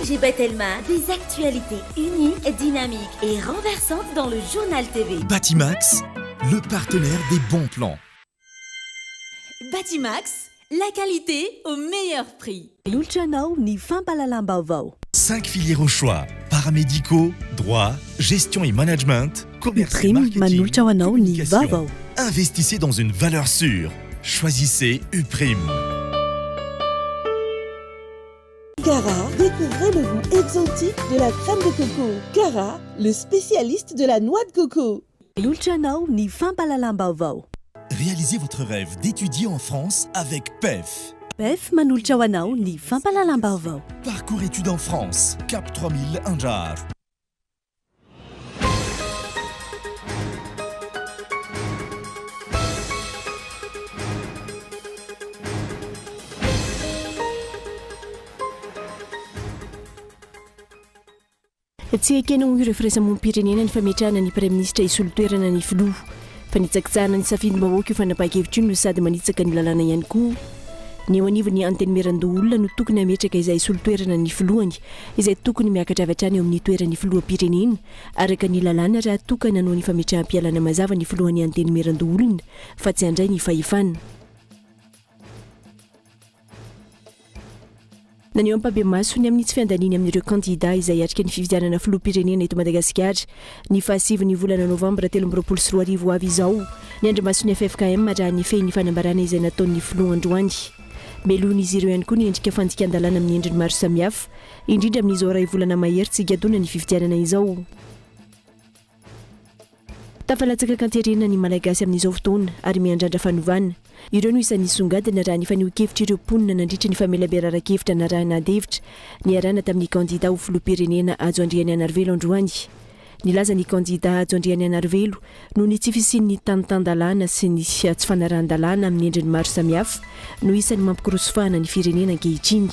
Ange Telma, des actualités uniques, dynamiques et renversantes dans le journal TV. Batimax, le partenaire des bons plans. Batimax, la qualité au meilleur prix. Lulchanao ni fampalalam-baovao. 5 filières au choix, paramédicaux, droit, gestion et management, commerce et Prime marketing, manulchawanao ni communication. vavao. Investissez dans une valeur sûre. Choisissez Uprime. Cara, découvrez le goût exotique de la crème de coco. Cara, le spécialiste de la noix de coco. Lulchanao ni fampalalam-baovao. Réalisez votre rêve d'étudier en France avec PEF. Pef manulchawanao ni fampalalam-baovao. Parcours études en France, Cap 3000 Anjar. Tsy ekenao ireo firaisamonim-pirenena ny fametrahana ny praiminisitra isolo-toerana ny filoha fa nitsakitsahana ny safidy-bahoaka io fanapahakevitra io no sady manitsaka ny lalàna ihany koa ny eo anivo ny anteny meran-doolona no tokony hametraka izay isolo-toerana ny filohany izay tokony miakatra avy hatrany eo amin'ny toerany filoha-pirenena araka ny lalàna raha tokana noho ny fametraham-pialana mazava ny filohan'ny anteny meran-doolona fa tsy handray ny fahefana. Naneo ampabe-maso ny amin'ny tsy fiandaniny amin'ireo kandida izay atrika ny fifidianana filoha-pirenena eto Madagasikara ny fahasivy ny volana novambra 2024 avy izao ny andrimasony FFKM raha ny fehiny fanambarana izay nataon'ny filoha androany. Melohon'izy ireo ihany koa ny endrika fandikan-dalàna amin'ny endriny maro samihafa indrindra amin'izao iray volana mahery tsy gadona ny fifidianana izao. Tafalatsaka kanterena ny malagasy amin'izao fotoana ary miandrandra fanovana. Ireo no isan'ny songadina raha ny faneho-kevitra ireo mponina nandritra ny famelabe-rara-kevitra na raha nadevitra ny arana tamin'ny kandida ho filoha-pirenena Ajo Andriany Anarivelo androany. Nilaza ny kandida Ajo Andriany Anarivelo no ny tsy fisian'ny tanitan-dalàna sy ny tsy fanarahan-dalàna amin'ny endriny maro samihafa no isan'ny mampikirosofahana ny firenena ankehitriny.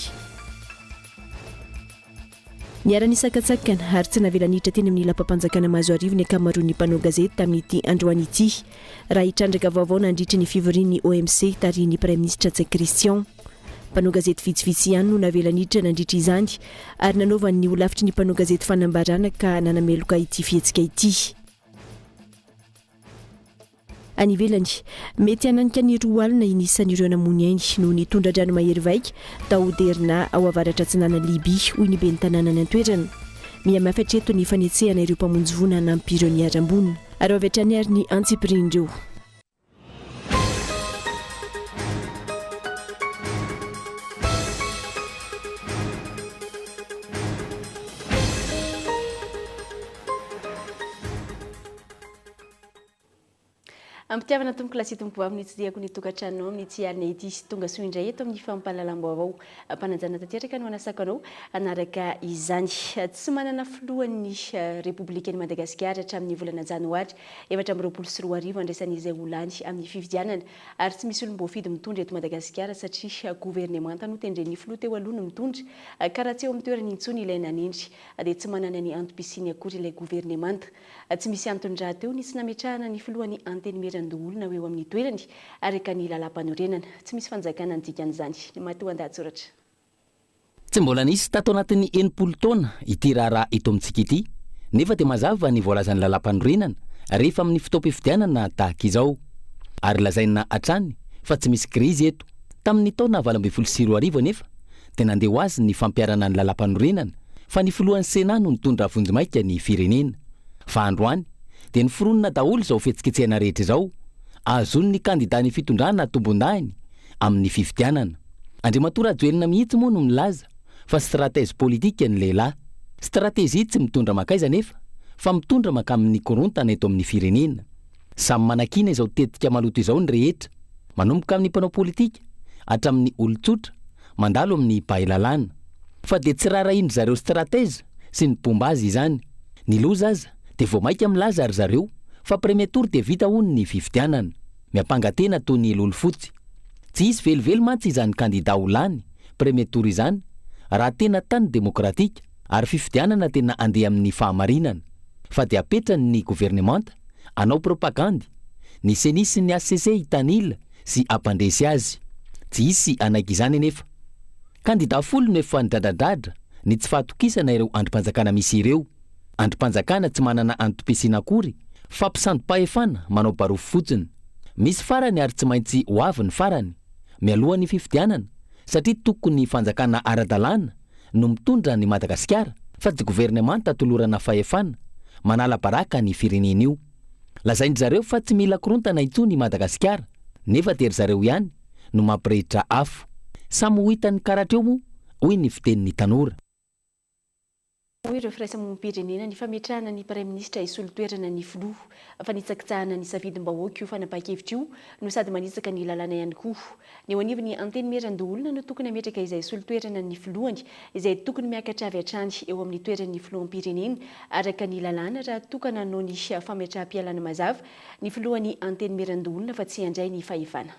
Niara nisakatsakana ary tsy navela niditra teny amin'ny lapam-panjakana mahazo arivo ny ankamaroan'ny mpanao gazety tamin'ity androany ity raha hitrandraka vaovao nandritra ny fivorian'ny OMC tarihin'ny praiminisitra Tsay Christian. Mpanao gazety vitsivitsy ihany no navela niditra nandritra izany ary nanaovan'ny olafitry ny mpanao gazety fanambarana ka nanameloka ity fihetsika ity. Any ivelany, mety hananika ny roa alina inisan'ireo namony ainy no nitondra drano mahery vaika tao Derna ao avaratra atsinana Libia hoy ny ben'ny tanàna ny antoerana. Mihamafatra eto ny fanetsehana ireo mpamonjy vona nampireo ny arambonina ary avy hatrany ary ny antsipirindreo. Ampitiavana tompoko lasy tompoko amin'ny tsidiako ny tokantrano amin'ny tsy alina ity tonga soa indray eto amin'ny fampahalalam-baovao mpananjana tanteraka no anasako anao anaraka izany. Tsy manana filohan'ny Repoblikan'i Madagasikara hatramin'ny volana Janoary 2024 andraisan'izay olany amin'ny fifidianana ary tsy misy olom-boafidy mitondra eto Madagasikara satria gouvernemanta no tendren'ny filoha teo aloha no mitondra ka raha tsy eo amin'ny toerana intsony ilay nanendry dia tsy manana ny antom-pisiny akory ilay gouvernemanta. Tsy misy antony raha teo ny tsy nametrahana ny filohan'ny anteny meran-doolona eo amin'ny toerany araka ny lalam-panorenana tsy misy fanjakana ny dikan'izany. Matoa an-dahatsoratra. Tsy mbola nisy tato anatin'ny 80 taona ity raharaha ito amintsika ity nefa dia mazava ny voalazan'ny lalam-panorenana rehefa amin'ny fotoam-pifidianana tahaka izao ary lazaina hatrany fa tsy misy krizy eto. Tamin'ny taona 2024 nefa dia nandeha ho azy ny fampiarana ny lalam-panorenana fa ny filohan'ny Sena no nitondra vonjimaika ny firenena. Fa androany dia niforonina daholo izao fihetsiketsehana rehetra izao azony ny kandidany fitondrana tombon-dahiny amin'ny fifidianana. Andriamatora Rajoelina mihitsy moa no milaza fa stratèzy politika ny lehilahy. Stratèzy tsy mitondra makaiza nefa fa mitondra maka amin'ny korontana eto amin'ny firenena. Samy manakina izao tetika maloto izao ny rehetra manomboka amin'ny mpanao politika hatramin'ny olon-tsotra mandalo amin'ny mpahay-lalàna. Fa dia tsy rarahindry zareo stratèzy sy ny pombazy izany. Ny loza aza dia vao maika milaza ary zareo fa premier tour dia vita hono ny fifidianana miampangatena toy ny lolo fotsy. Tsy isy velively mantsy izany kandida olany premier tour izany raha tena tany demokratika ary fifidianana tena andeha amin'ny fahamarinana fa dia apetrany ny gouvernemanta anao propagandy ny senisy ny ACC hitanila sy ampandresy azy. Tsy isy anaiky izany nefa. Kandida folo no efa nidradradradra ny tsy fahatokisana ireo androm-panjakana misy ireo. Androm-panjakana tsy manana antom-pisiana akory fa mpisantom-pahefana manao barofo fotsiny. Misy farany ary tsy maintsy ho avy ny farany mialohan'ny fifidianana satria tokony fanjakana ara-dalàna no mitondra ny Madagasikara fa tsy gouvernemanta tolorana fahefana manala baraka ny firenena io. Lazainy zareo fa tsy mila korontana intsony i Madagasikara nefa tery zareo ihany no mampirehitra afo. Samy ho hitan'ny karatra eo moa hoy ny fitenin'ny tanora. Ireo firaisamonim-pirenena ny fametrahana ny praiminisitra isolo-toerana ny filoha fa nitsakitsahana ny safidim-bahoaka io fanapa-kevitra io no sady manitsaka ny lalàna ihany koa. Ny eo anivon'ny anteny meran-doholona no tokony ametraka izay isolo-toerana ny filohany izay tokony miakatra avy hatrany eo amin'ny toeran'ny filohampirenena araka ny lalàna raha tokana noho ny fametraha-pialana mazava ny filohan'ny anteny meran-doholona fa tsy handray ny fahefana.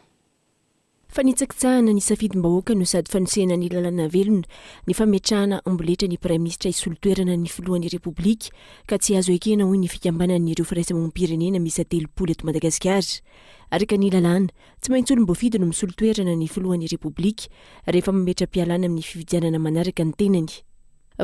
Fanitsakitsahana ny safidim-bahoaka no sady fanosehana ny lalàna velona ny fametrahana amboletra ny praiminisitra isolo-toerana ny filohan'ny repoblika ka tsy azo ekena hoy ny fikambanan'ireo firaisamonim-pirenena misy 3 eto Madagasikara. Araka ny lalàna tsy maintsy olom-boafidy no misolo-toerana ny filohan'ny repoblika rehefa mametra-pialana amin'ny fifidianana manaraka ny tenany.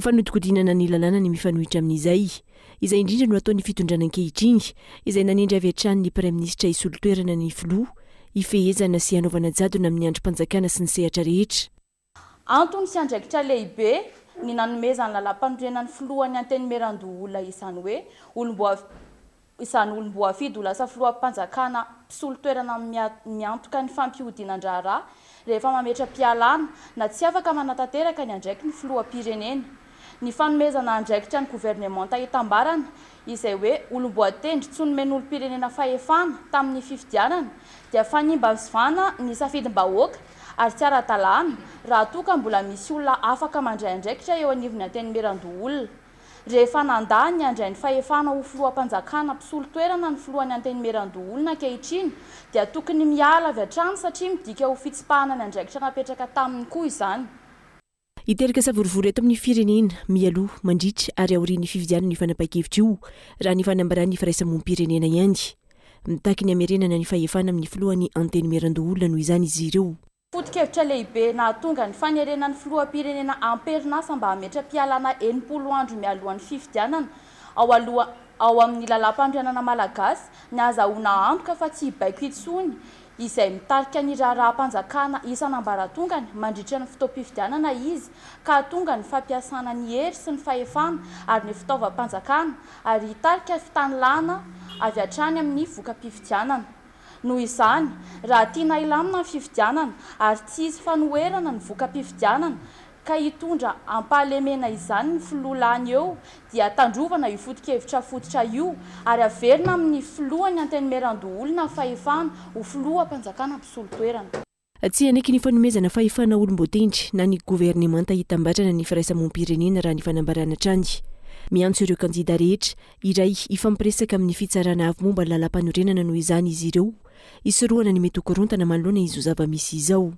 Fanodikodinana ny lalàna ny mifanohitra amin'izay indrindra no ataon'ny fitondrana ankehitriny izay nanindry avy hatrany ny praiminisitra isolo-toerana ny filoha ifehezana sy hanaovana jadona amin'ny androm-panjakana sy ny sehatra rehetra. Antony sy andraikitra lehibe ny nanomezana lalam-panorenan'ny filohan'ny anteny meran-doholona izany hoe olom-boafidy ho lasa filoham-panjakana mpisolo-toerana miantoka ny fampiodinan-draharaha rehefa mametra-pialana na tsy afaka manatanteraka ny andraiky ny filoham-pirenena. Ny fanomezana andraikitra ny gouvernemanta itambarana izay hoe olom-boatendry tsy nomen'olom-pirenena fahefana tamin'ny fifidianana dia fanimba vivana ny safidim-bahoaka ary tsy ara-dalàna raha toa ka mbola misy olona afaka mandray andraikitra eo anivon'ny anteny meran-doholona. Rehefa nandà ny andray ny fahefana ho filoham-panjakana mpisolo-toerana ny filohan'ny anteny meran-doholona ankehitriny dia tokony miala avy hatrany satria midika ho fitsipahana ny andraikitra napetraka taminy koa izany. Iteraka savorivory eto amin'ny firenena mialoha mandritra ary aorian'ny fifidianana ny fanapa-kevitra io raha ny fanambaran'ny firaisamonim-pirenena ihany. Mitaky ny amerenana ny fahefana amin'ny filohan'ny anteny meran-doholona noho izany izy ireo. Foto-kevitra lehibe nahatonga ny fanerenan'ny filoham-pirenena amperinasa mba hametra-pialana 80 andro mialohan'ny fifidianana ao amin'ny lalam-pandrianana malagasy ny azahoana antoka fa tsy hibaiko intsony izay mitarika ny raharaha-panjakana isan'ambaratongany mandritra ny fotoam-pifidianana izy ka tonga ny fampiasana ny hery sy ny fahefana ary ny fitaovam-panjakana ary hitarika fitanilana avy hatrany amin'ny voka-pifidianana. Noho izany, raha tiana ilamina ny fifidianana ary tsy izy fanoherana ny voka-pifidianana ka hitondra ampahalemena izany ny filohalany eo dia tandrovana io foto-kevitra fototra io ary averina amin'ny filohan'ny anteny meran-doholona fahefana ho filoham-panjakana mpisolo-toerana. Tsy aneky ny fanomezana fahefana olom-boatendry na ny gouvernemanta hitambatrana ny firaisamonim-pirenena raha ny fanambarana hatrany. Miantso ireo kandida rehetra iray ifampiresaka amin'ny fitsarana avy momba ny lalam-panorenana noho izany izy ireo isorohana ny mety ho korontana manoloana izy ho zava-misy izao.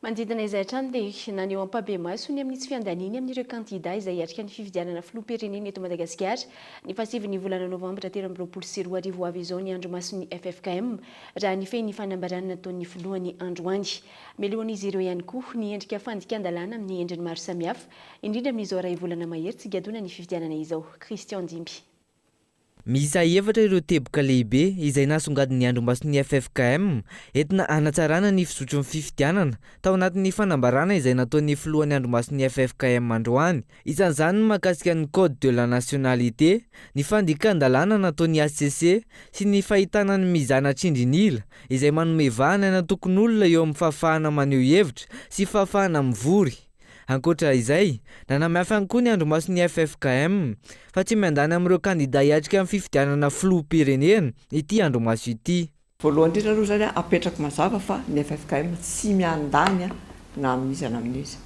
Manodidina izay hatrany dia naneho ampabe-maso ny amin'ny tsy fiandaniny amin'ireo kandida izay hiatrika ny fifidianana filoham-pirenena eto Madagasikara ny 7 volana Novambra 2022 avy izao ny andro mason'ny FFKM raha nifehy ny fanambarana nataon'ny filohany androany. Mialohan'izy ireo ihany koa ny endrika fandikan-dalàna amin'ny endriny maro samihafa indrindra amin'izao iray volana mahery tsy gadona ny fifidianana izao. Christian Dimby. Misa efatra ireo teboka lehibe izay nasongadin'ny andromason'ny FFKM entina hanatsarana ny fisotron'ny fifidianana tao anatin'ny fanambarana izay nataon'ny filohan'ny andromason'ny FFKM androany. Isan'izany ny mahakasika ny code de la nationalité, ny fandikan-dalàna nataon'ny ACC sy ny fahitana ny mizana tsindrinila izay manome vahana na tokon'olona eo amin'ny fahafahana maneho hevitra sy fahafahana mivory. Ankoatra izay, nanamafy ihany koa ny andromason'ny FFKM fa tsy miandany amin'ireo kandida hiatrika amin'ny fifidianana filoham-pirenena ity andromaso ity. Voalohany indrindra aloha zany apetraka mazava fa ny FFKM tsy miandany na amin'iza na amin'iza.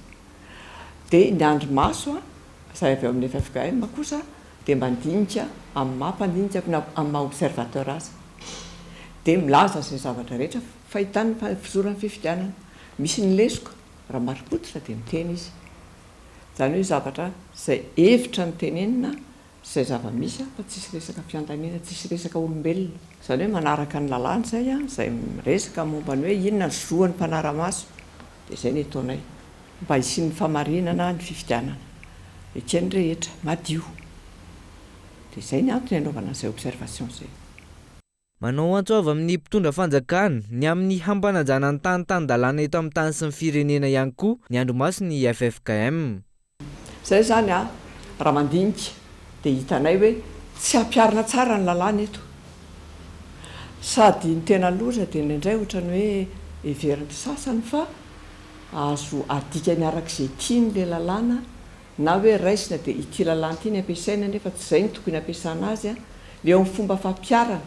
Dia ny andromaso izay avy eo amin'ny FFKM kosa dia mandinika amin'ny mampandinika amin'ny maha-observateur azy. Dia milaza izay zavatra rehetra fahitany fizoran'ny fifidianana. Misy ny lesoko raha maripotitra dia miteny izy. Izany hoe zavatra izay hevitra ny tenenina izay zava-misy fa tsisy resaka fiandaniana, tsisy resaka olombelona. Izany hoe manaraka ny lalàna izay miresaka momba ny hoe inona ny zoan'ny mpanara-maso dia izay ny ataonay. mba hisian'ny famarinana ny fifidianana etreny rehetra madio dia izay ny antony anaovana izay observation zay. Manao antso avy amin'ny mpitondra fanjakana ny amin'ny hampanajana ny tany-dalàna eto amin'ny tany sy ny firenena ihany koa ny andromaso ny FFKM. Zay zany raha mandinika dia hitanay hoe tsy hampiarina tsara ny lalàna eto, sady ny tena loza dia indraindray ohatrany hoe everiny sasany fa azo adikany arak'izay tian'ilay lalàna na hoe raisina dia ity lalàna ity ny ampiasaina nefa tsy izay ny tokony ampiasana azy eo amin'ny fomba fampiarana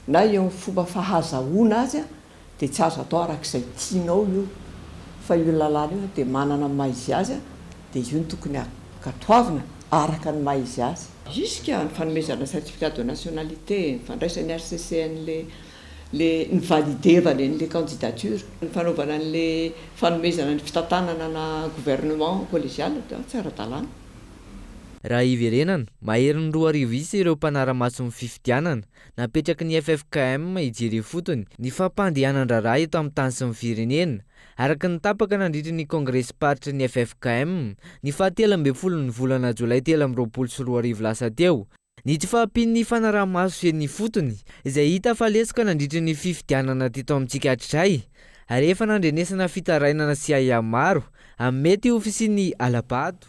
na eo amin'ny fomba fahazahoana azy dia tsy azo atao arak'izay tianao io, fa io lalàna io dia manana ny maha-izy azy dia io ny tokony akatoavina araka ny maha-izy azy. Jusqu'à ny fanomezana certificat de nationalité, ny fandraisany RCCN ny validevana an'ilay candidature, ny fanaovana an'ilay fanomezana ny fitantanana na gouvernement collégial dia tsy ara-dalàna. Raha iverenana maherin'ny 2 arivo isa ireo mpanara-maso ny fifidianana napetraky ny FFKM hijery fotony ny fampandehanan-draharaha eto amin'ny tany sy ny firenena. Araka ny tapaka nandritra ny kongresy paritra ny FFKM ny 17 ny volana Jolay 2024 lasa teo. Ny tsy fahampian'ny fanaraha-maso ny fotony izay hita fa lesaka nandritra ny fifidianana teto amintsika hatray ary efa nandrenesana fitarainana sy aia maro amin'ny mety ofisian'ny Alapado.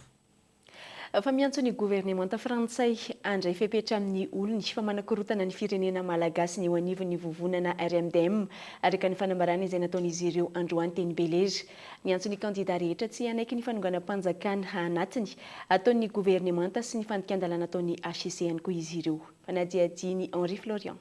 Fa miantso ny gouvernemanta frantsay andray fepetra amin'ny olony fa manakorotana ny firenena malagasy ny eo anivon'ny vovonana RMDM araka ny fanambarana izay nataon'izy ireo androany teny Belezy. Ny antso ny kandida rehetra tsy anaiky ny fanonganam-panjakana anatiny ataon'ny gouvernemanta sy ny fandikan-dalàna ataon'ny HCCN koa izy ireo. Fanadiadiny Henri Florian.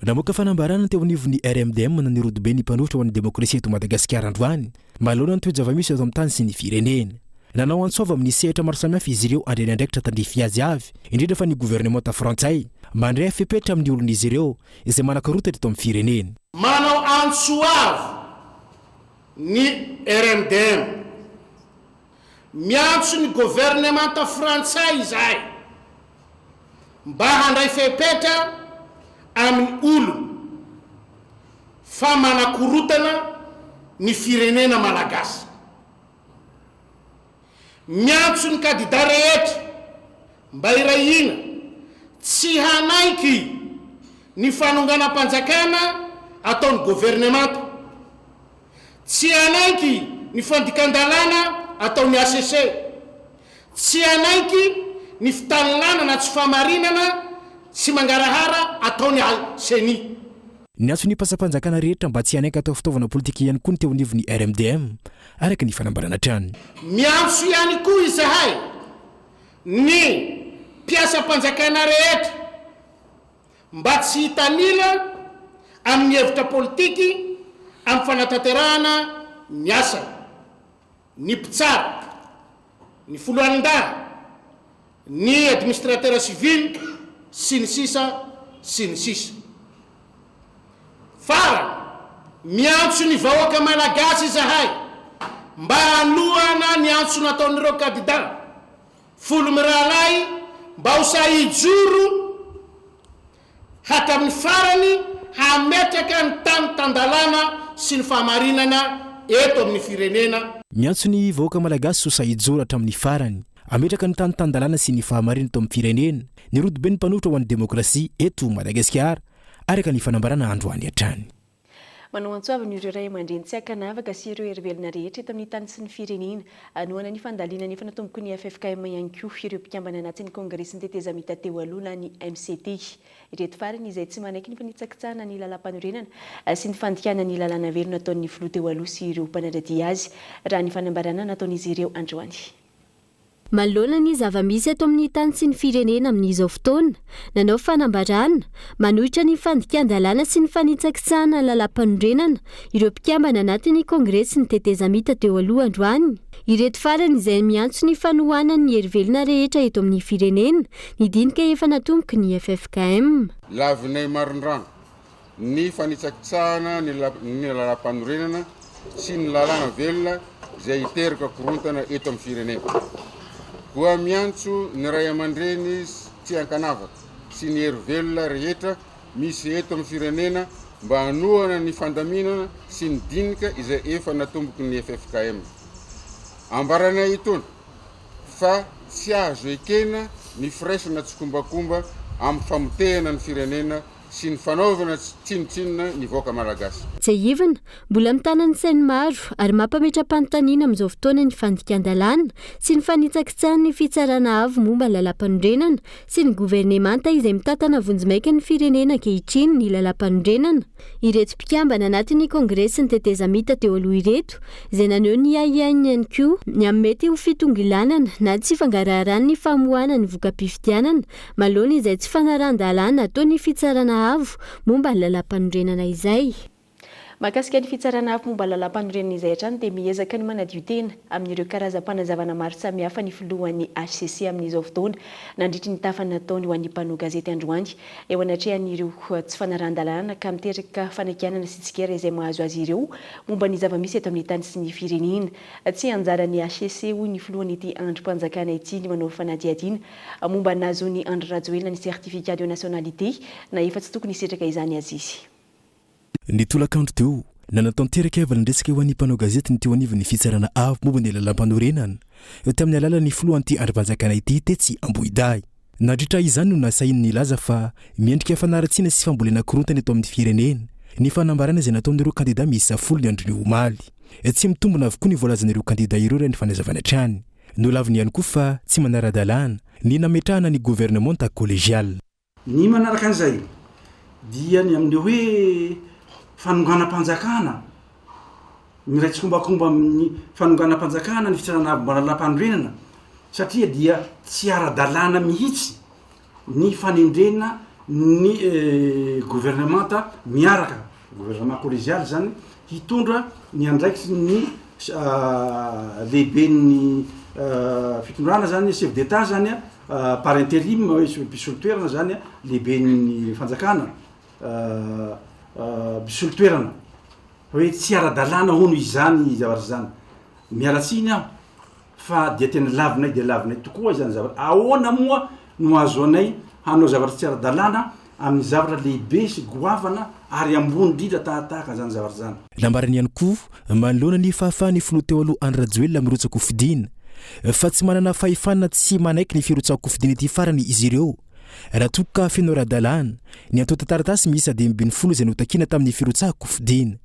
Namoaka fanambarana teo anivon'ny RMDM nanirodo be ny mpanoratra ho an'ny demokrasia eto Madagasikara androany mahalona ny toe-java-misy eto amin'ny tany sy ny firenena. Nanao antsova amin'ny sehatra maro samihafa izy ireo andreny andraikitra tandrify azy avy indrindra fa ny gouvernemanta frantsay mandray fepetra amin'ny olon'izy ireo izay manakarota eto amin'ny firenena. Manao antso avy ny RMDM miantso ny gouvernemanta frantsay izay mba handray fepetra amin'ny olona fa manakorotana ny firenena malagasy. Miantso ny kandida rehetra mba irahina tsy hanaiky ny fanonganam-panjakana ataon'ny gouvernemanta, tsy hanaiky ny fandikan-dalàna ataon'ny ACC, tsy hanaiky ny fitanilana na tsy famarinana sy mangarahara ataon'ny CENI. Ny antso ny mpasampanjakana rehetra mba tsy hanaiky atao fitaovana politika ihany koa ny teo anivon'ny RMDM araka ny fanambarana trany. Miantso ihany koa izahay ny mpiasam-panjakana rehetra mba tsy hitanila amin'ny hevitra politiky amin'ny fanatanterahana ny asa, ny mpitsara, ny foloalindahy, ny administrateur civil sy ny sisa sy ny sisa. Fara miantso ny vahoaka malagasy izahay mba halohana ny antso nataon'ireo kandida folo mirahalahy mba ho sahijoro hatramin'ny farany hametraka ny tany tandalàna sy ny fahamarinana eto amin'ny firenena. Miantso ny vahoaka malagasy ho sahijoro hatramin'ny farany ametraka ny tany tandalàna sy ny fahamarinana eto amin'ny firenena ny rodo be ny mpanotra ho an'ny demokrasia eto Madagasikara araka ny fanambarana androany hatrany. Manao antsoavana ireo ray aman-dreny tsy ankanavaka sy ireo hery-velona rehetra eto amin'ny tany sy ny firenena anohana ny fandaliana nefa natomboko ny FFKM ihany koa ireo mpikambana anatin'ny kongresy ny teteza mita teo aloha ny MCT. Ireto farany izay tsy manaiky ny fanitsakitsahana ny lalam-panorenana sy ny fandikana ny lalàna velona ataon'ny filoha teo aloha sy ireo mpanaradia azy raha ny fanambarana nataon'izy ireo androany. Malona ny zava-misy eto amin'ny tany sy ny firenena amin'izao fotoana, nanao fanambarana, manohitra ny fandikan-dalàna sy ny fanitsakitsahana lalam-panorenana ireo mpikambana anatin'ny kongresy ny teteza mita teo aloha androany. Ireto farany izay miantso ny fanohanana ny hery-velona rehetra eto amin'ny firenena, ny dinika efa natomboky ny FFKM. Lavinay marindrano ny fanitsakitsahana ny lalam-panorenana sy ny lalàna velona izay hiteraka korontana eto amin'ny firenena. Koa miantso ny ray aman-dreny tsy ankanavaka sy ny hery-velona rehetra misy eto amin'ny firenena mba hanohana ny fandaminana sy ny dinika izay efa natomboky ny FFKM. ambarana itony fa tsy azo ekena ny firaisana tsokombakomba amin'ny famotehana ny firenena sy ny fanaovana tsinotsinona ny voaka malagasy. Tsy ivana mbola mitana ny sainy maro ary mampametra-panontaniana amin'izao fotoana ny fandikan-dalàna sy ny fanitsakitsahana ny fitsarana avo momba ny lalam-panorenana sy ny governemanta izay mitantana vonjimaika ny firenena ankehitriny ny lalam-panorenana. Ireto mpikambana anatin'ny kongresy ny teteza mita teo aloha ireto izay naneho ny aiainy ihany koa ny amin'ny mety ho fitongilanana na tsy fangaraharaha ny famoahana ny voka-pifidianana malohana izay tsy fanaran-dalàna atao ny fitsarana avo momba ny lalam-panorenana izay. Mahakasika ny fitsarana avo momba lalam-panorenana izay hatrany dia miezaka ny manadio tena amin'ireo karazam-panazavana maro samihafa ny filohan'ny HCC amin'izao fotoana nandritry ny tafany nataony ho an'ny mpanao gazety androany eo anatrehan'ireo tsy fanaran-dalàna ka miteraka fanakianana sy tsikera izay mahazo azy ireo momba ny zava-misy eto amin'ny tany sy ny firenena. Tsy anjaran'ny HCC hoy ny filohan'ity androm-panjakana ity ny manao fanadihadiana momba nahazoany Andry Rajoelina ny certificat de nationalité na efa tsy tokony hisetraka izany azy izy. Ny tolakandro teo nanatanteraka evana ndresaka ho an'ny mpanao gazety ny teo anivon'ny fitsarana avo momba ny lalam-panorenana eo tamin'ny alalan'ny filohan'ity androm-panjakana ity Tetsy Ambohidahy. Nandritra izany no nasainy ny laza fa miendrika fanaratsiana sy fambolena korontana eto amin'ny firenena ny fanambarana izay nataon'ireo kandida miisa 10 ny andron'ny omaly. Tsy mitombona avokoa ny voalazan'ireo kandida ireo raha ny fanazavana hatrany. Nolaviny ihany koa fa tsy manara-dalàna ny nametrahana ny gouvernement collégial. Ny manaraka an'izay dia ny amin'ny hoe fanonganam-panjakana miray tsikombakomba amin'ny fanonganam-panjakana ny fitsarana avo mbana lalam-panorenana satria dia tsy ara-dalàna mihitsy ny fanendrena ny gouvernementa miaraka gouvernement collégial zany hitondra ny andraikitsy ny lehibe ny fitondrana zany chef d'état zany par intérim bisolo toerana zany lehibe ny fanjakana bisolo toerana hoe tsy ara-dalàna hono izany zavatra zany. Mialatsiny aho fa dia tena lavinay dia lavinay tokoa izany zavatra. Ahoana moa no azo anay hanao zavatra tsy ara-dalàna amin'ny zavatra lehibe sy goavana ary ambony indrindra tahaka zany zavatra zany. Lambarany ihany koa manoloana ny fahafahan'ny filoha teo aloha Andry Rajoelina mirotsaka fidiana fa tsy manana fahefana tsy manaiky ny firotsako fidiana ity farany izy ireo. Raha toka feno ara-dalàna ny antota taratasy miisa 10 izay notakina tamin'ny firotsako fidiana.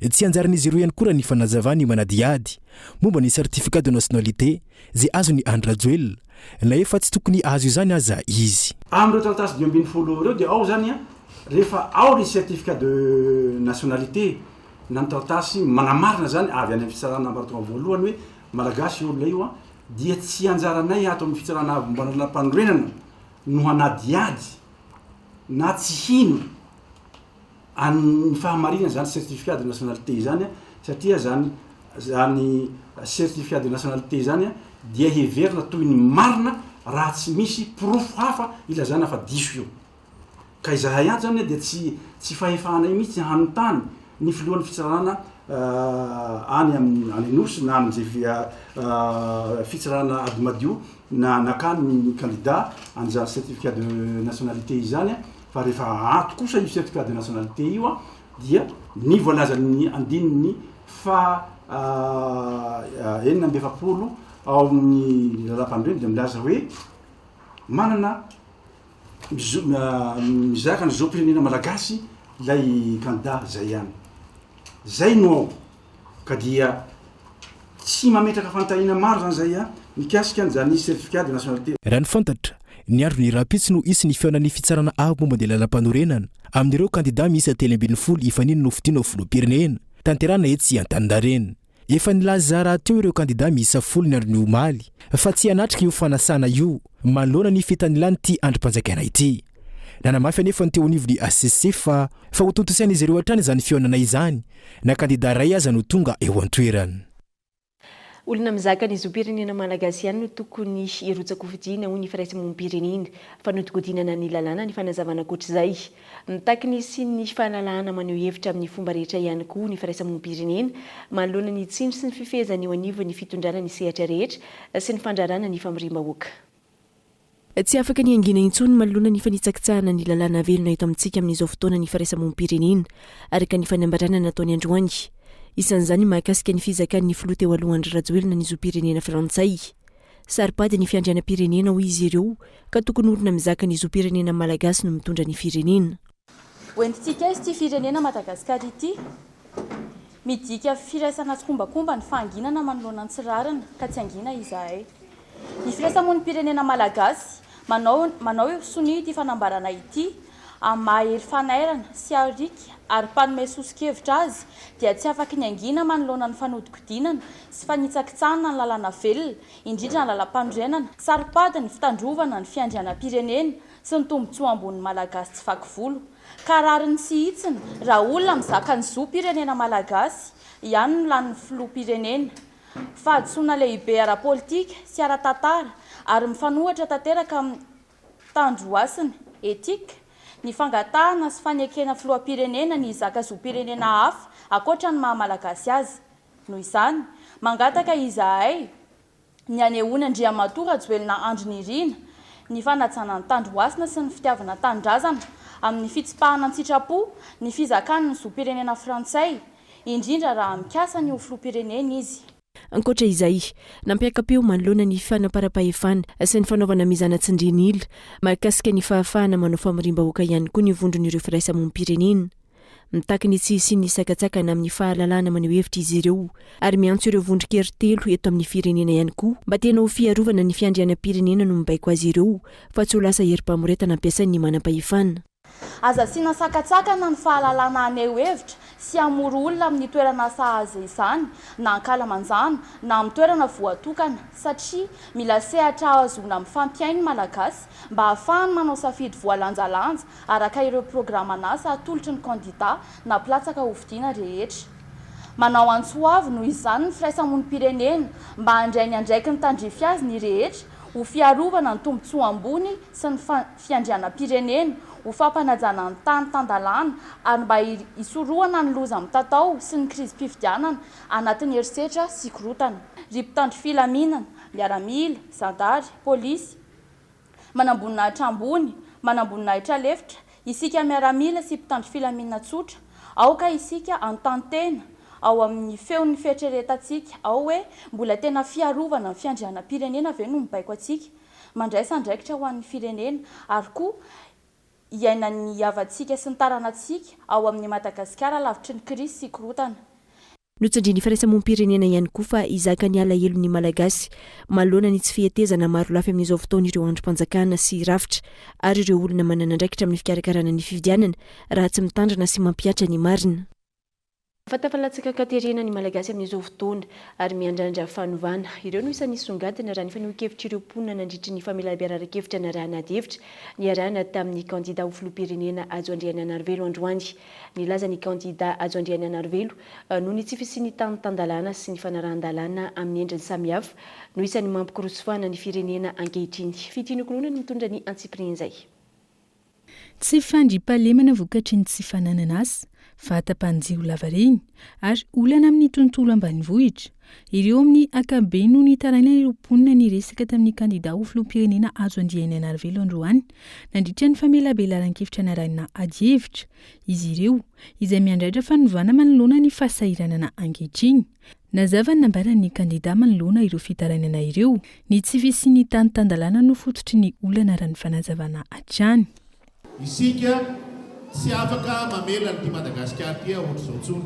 Tsy anjaran'izy ireo ihany koa raha ny fanazavany manadiady momba ny certificat de nationalité izay azony Andry Rajoelina na efa tsy tokony azo izany aza izy. Amin'ireo taratasy 10 ireo dia ao zany rehefa ao ny certificat de nationalité na ny taratasy manamarina zany avy any amin'ny fitsarana ambaratona voalohany hoe malagasy olona io dia tsy anjaranay ato amin'ny fitsarana avo mbana lalam-panorenana no hanadiady na tsy hino ny fahamarina zany certificat de nationalité zany satria zany certificat de nationalité zany dia heverina toy ny marina raha tsy misy profo hafa ilazana fa diso io. Ka izahay ihany zany dia tsy fahefanay mihitsy hanontany ny filohan'ny fitsarana any amin'ny anosy na amin'izay fitsarana ady madio na nakany ny candidat an'izany certificat de nationalité izany fa rehefa ato kosa io certificat de nationalité io dia ny voalazan'ny andininy fa 7 ao amin'ny lalam-panorenana dia milaza hoe manana mizaka ny zao pirenena malagasy ilay candidat zay ihany. Zay no ao ka dia tsy mametraka fantahina maro zany zay mikasika an'izany certificat de nationalité. Raha ny fantatra ny andro ny rapitsy no isy ny fiaonan'ny fitsarana avo momba ny lalam-panorenana amin'ireo kandida miisa 3 ifanino no fidina filoham-pirenena tanterana etsy Antaninarenina. Efa nilaza raha teo ireo kandida miisa 10 ny andro ny omaly fa tsy hanatrika io fanasana io manoloana ny fitanilany ity androm-panjakana ity. Nanamafy anefa ny teo anivon'ny HCC fa ho tontosain'izy ireo hatrany izany fiaonana izany na kandida ray aza no tonga eo an-toerana. Olona mizaka ny zopirenena malagasy ihany no tokony hirotsaka fidiana hoy ny firaisamonim-pirenena fa notigodinana ny lalàna ny fanazavana ankoatr'izay. Nitakiny sy ny fahalalahana maneho hevitra amin'ny fomba rehetra ihany koa ny firaisamonim-pirenena manoloana ny tsindry sy ny fifehezana eo anivony ny fitondrana ny sehatra rehetra sy ny fandrarana ny famiriam-bahoaka. Tsy afaka ny angina intsony manoloana ny fanitsakitsahana ny lalàna velona eto amintsika amin'izao fotoana ny firaisamonim-pirenena araka ny fanambarana nataony androany. isan'izany mahakasika ny fizakan'ny filoha teo alohandry rajoelina ny zo-pirenena frantsay. Saripady ny fiandrianam-pirenena ho izy ireo ka tokony olona mizaka ny zo-pirenena malagasy no mitondra ny firenena. Hoentintsika izy ity firenena Madagasikara ity midika firaisana tsombakomba ny fanginana manoloana ny tsirarina ka tsy angina izahay. Ny firaisamoan'ny pirenena malagasy manao eo soni ity fanambarana ity amin'ny mahery fanairana sy arika ary mpanome sosikevitra azy dia tsy afaka ny angina manoloana ny fanodikodinana sy fanitsakitsahana ny lalàna velona indrindra ny lalam-pandrenana. Saripady ny fitandrovana ny fiandrianam-pirenena sy ny tombotsoa ambony malagasy tsy fakivolo ka rariny sy hitsiny raha olona mizaka ny zo-pirenena malagasy ihany no lan'ny filoha-pirenena. Fahadisoana lehibe ara-politika sy ara-tantara ary mifanohatra tanteraka amin'ny tandroasiny etika ny fangatahana sy fanekena filoha-pirenena ny izaka zo-pirenena hafa akoatra ny mahamalagasy azy. Noho izany mangataka izahay ny anehoan'Andriamatoa Rajoelina Andry Nirina ny fanajana ny tandroasina sy ny fitiavana tandrazana amin'ny fitsipahana ny sitrapo ny fizakana ny zo-pirenena frantsay indrindra raha mikasa ny ho filoha-pirenena izy. Ankoatra izay, nampiaka-peo manoloana ny fanaparam-pahefana sy ny fanaovana mizana tsindrin'ila mahakasika ny fahafahana manao famirim-bahoaka ihany koa ny vondron'ireo firaisamonim-pirenena. Mitaky ny tsy isian'ny sakatsakana amin'ny fahalalana maneho hevitra izy ireo ary miantso ireo vondron-kery telo eto amin'ny firenena ihany koa mba tena ho fiarovana ny fiandrianam-pirenena no mibaiko azy ireo fa tsy ho lasa herim-pamoretana ampiasain'ny manam-pahefana. Aza asiana sakatsakana ny fahalalana aneho hevitra sy amoro olona amin'ny toerana sahaza izany na ankalamanjana na amin'ny toerana voatokana satria mila sehatra ahazoana amin'ny fampiainy malagasy mba ahafahany manao safidy voalanjalanja araka ireo programanasa atolotry ny kandida na platsaka hovidiana rehetra. Manao antsoavy noho izany ny firaisamonim-pirenena mba handray ny andraiky ny tandrify azy ny rehetra ho fiarovana ny tombotsoa ambony sy ny fiandrianam-pirenena ho fampanajana ny tany tandalana ary mba hisorohana ny loza mitatao sy ny krizy-pifidianana anatin'ny herisetra sy korotana. Ry mpitandro filaminana, miaramila, zandary, polisy, manamboninahitra ambony, manamboninahitra lefitra, isika miaramila sy mpitandro filaminana tsotra, aoka isika an-tantena ao amin'ny feon'ny fieritreretantsika ao hoe mbola tena fiarovana ny fiandrianam-pirenena ve no mibaiko atsika mandraisa andraikitra ho an'ny firenena ary koa iaina ny havantsika sy ny taranantsika ao amin'ny Madagasikara lavitry ny krizy sy korotana. Notsindrin'ny firaisamonim-pirenena ihany koa fa izaka ny alahelo ny malagasy manoloana ny tsy fihetezana maro lafy amin'izao fotoana ireo androm-panjakana sy rafitra ary ireo olona manana andraikitra amin'ny fikarakarana ny fividianana raha tsy mitandrina sy mampiatra ny marina. Fatafalatsaka Katerina ny malagasy amin'izao fotoana ary miandrandra fanovana ireo no isan'ny songadina raha ny faneho-kevitra ireo mponina nandritry ny famelabearan-kevitra na raha nadevitra ny arahana tamin'ny kandida ho filoha-pirenena Ajo Andriananarivelo androany. Nilaza ny kandida Ajo Andriananarivelo noho ny tsy fisian'ny tany-tandalana sy ny fanarahan-dalana amin'ny endriny samihafa no isan'ny mampikorosofana ny firenena ankehitriny. Fitinokonona ny mitondra ny antsiprian'izay. Tsy fandriam-pahalemana vokatry ny tsy fananana azy vata-panjio lavareny ary olana amin'ny tontolo ambanivohitra ireo amin'ny ankabeny no nitaraina ireo mponina ny resaka tamin'ny kandida ho filoha-pirenena Ajo Andriananarivelo androany nandritra ny famelabearan-kevitra narahina ady-hevitra izy ireo izay miandraitra fanovana manoloana ny fahasahiranana ankehitriny. Nazava ny nambaran'ny kandida manoloana ireo fitarainana ireo ny tsy fisian'ny tany-tandalana no fototry ny olana raha ny fanazavana hatrany. Isika tsy afaka mamela ny Madagasikara ty ohatr'izao tsony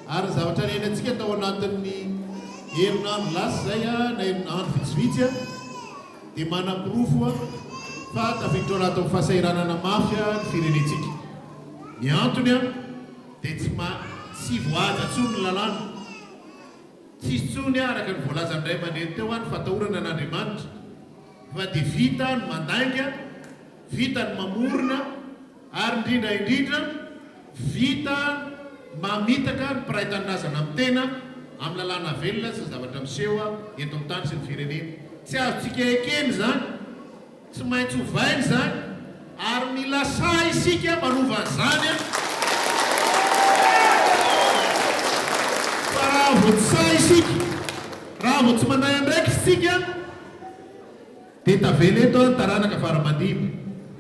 ary ny zavatra rehenatsika tao anatin'ny herinandro lasa zay na herinandro vitsivitsy dia manam-pirofo fa tafiditra anatin'ny fahasahiranana mafia ny firenentsika. Ny antony dia tsy voaja tsony ny lalàna tsisy tsony araka ny voalaza ndray mandeha teo ny fatahorana an'Andriamanitra fa dia vita ny mandainga, vita ny mamorona ary indrindra vita mamitaka ny piraitan-drazana amin'ny tena amin'ny lalàna velona sy zavatra miseho eto amin'ny tany sy ny firenena. Tsy azontsika ekeny zany, tsy maintsy hovainy zany ary mila sa isika manova an'izany fa raha vao tsy sa isika, raha vao tsy manday andraiky isika dia tavela eto taranaka fara-mandimby.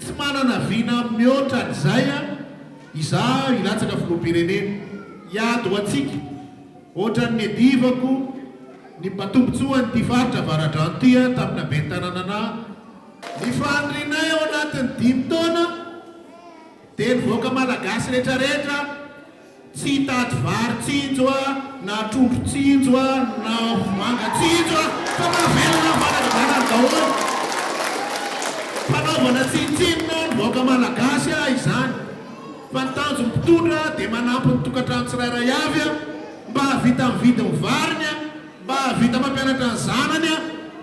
Tsy manana vina mihoatra n'izay izaho ilatsaka filoha-pirenena hiady ho atsika ohatran'ny adivako ny mpatombotsoa ny ty faritra varadrantia tamina be tananana ny fandrinay ao anatin'ny 5 taona dia nivoaka malagasy rehetrarehetra tsy tady vary tsinjo na trondro tsinjo na manga tsinjo fa mahavelona varadranany daholo fanaovana tsintsinona nivoaka malagasy izany fa ny tanjo mpitondra dia manampy ny tokantrano tsirairay avy mba havita mividy ny variny mba havita mampianatra ny zanany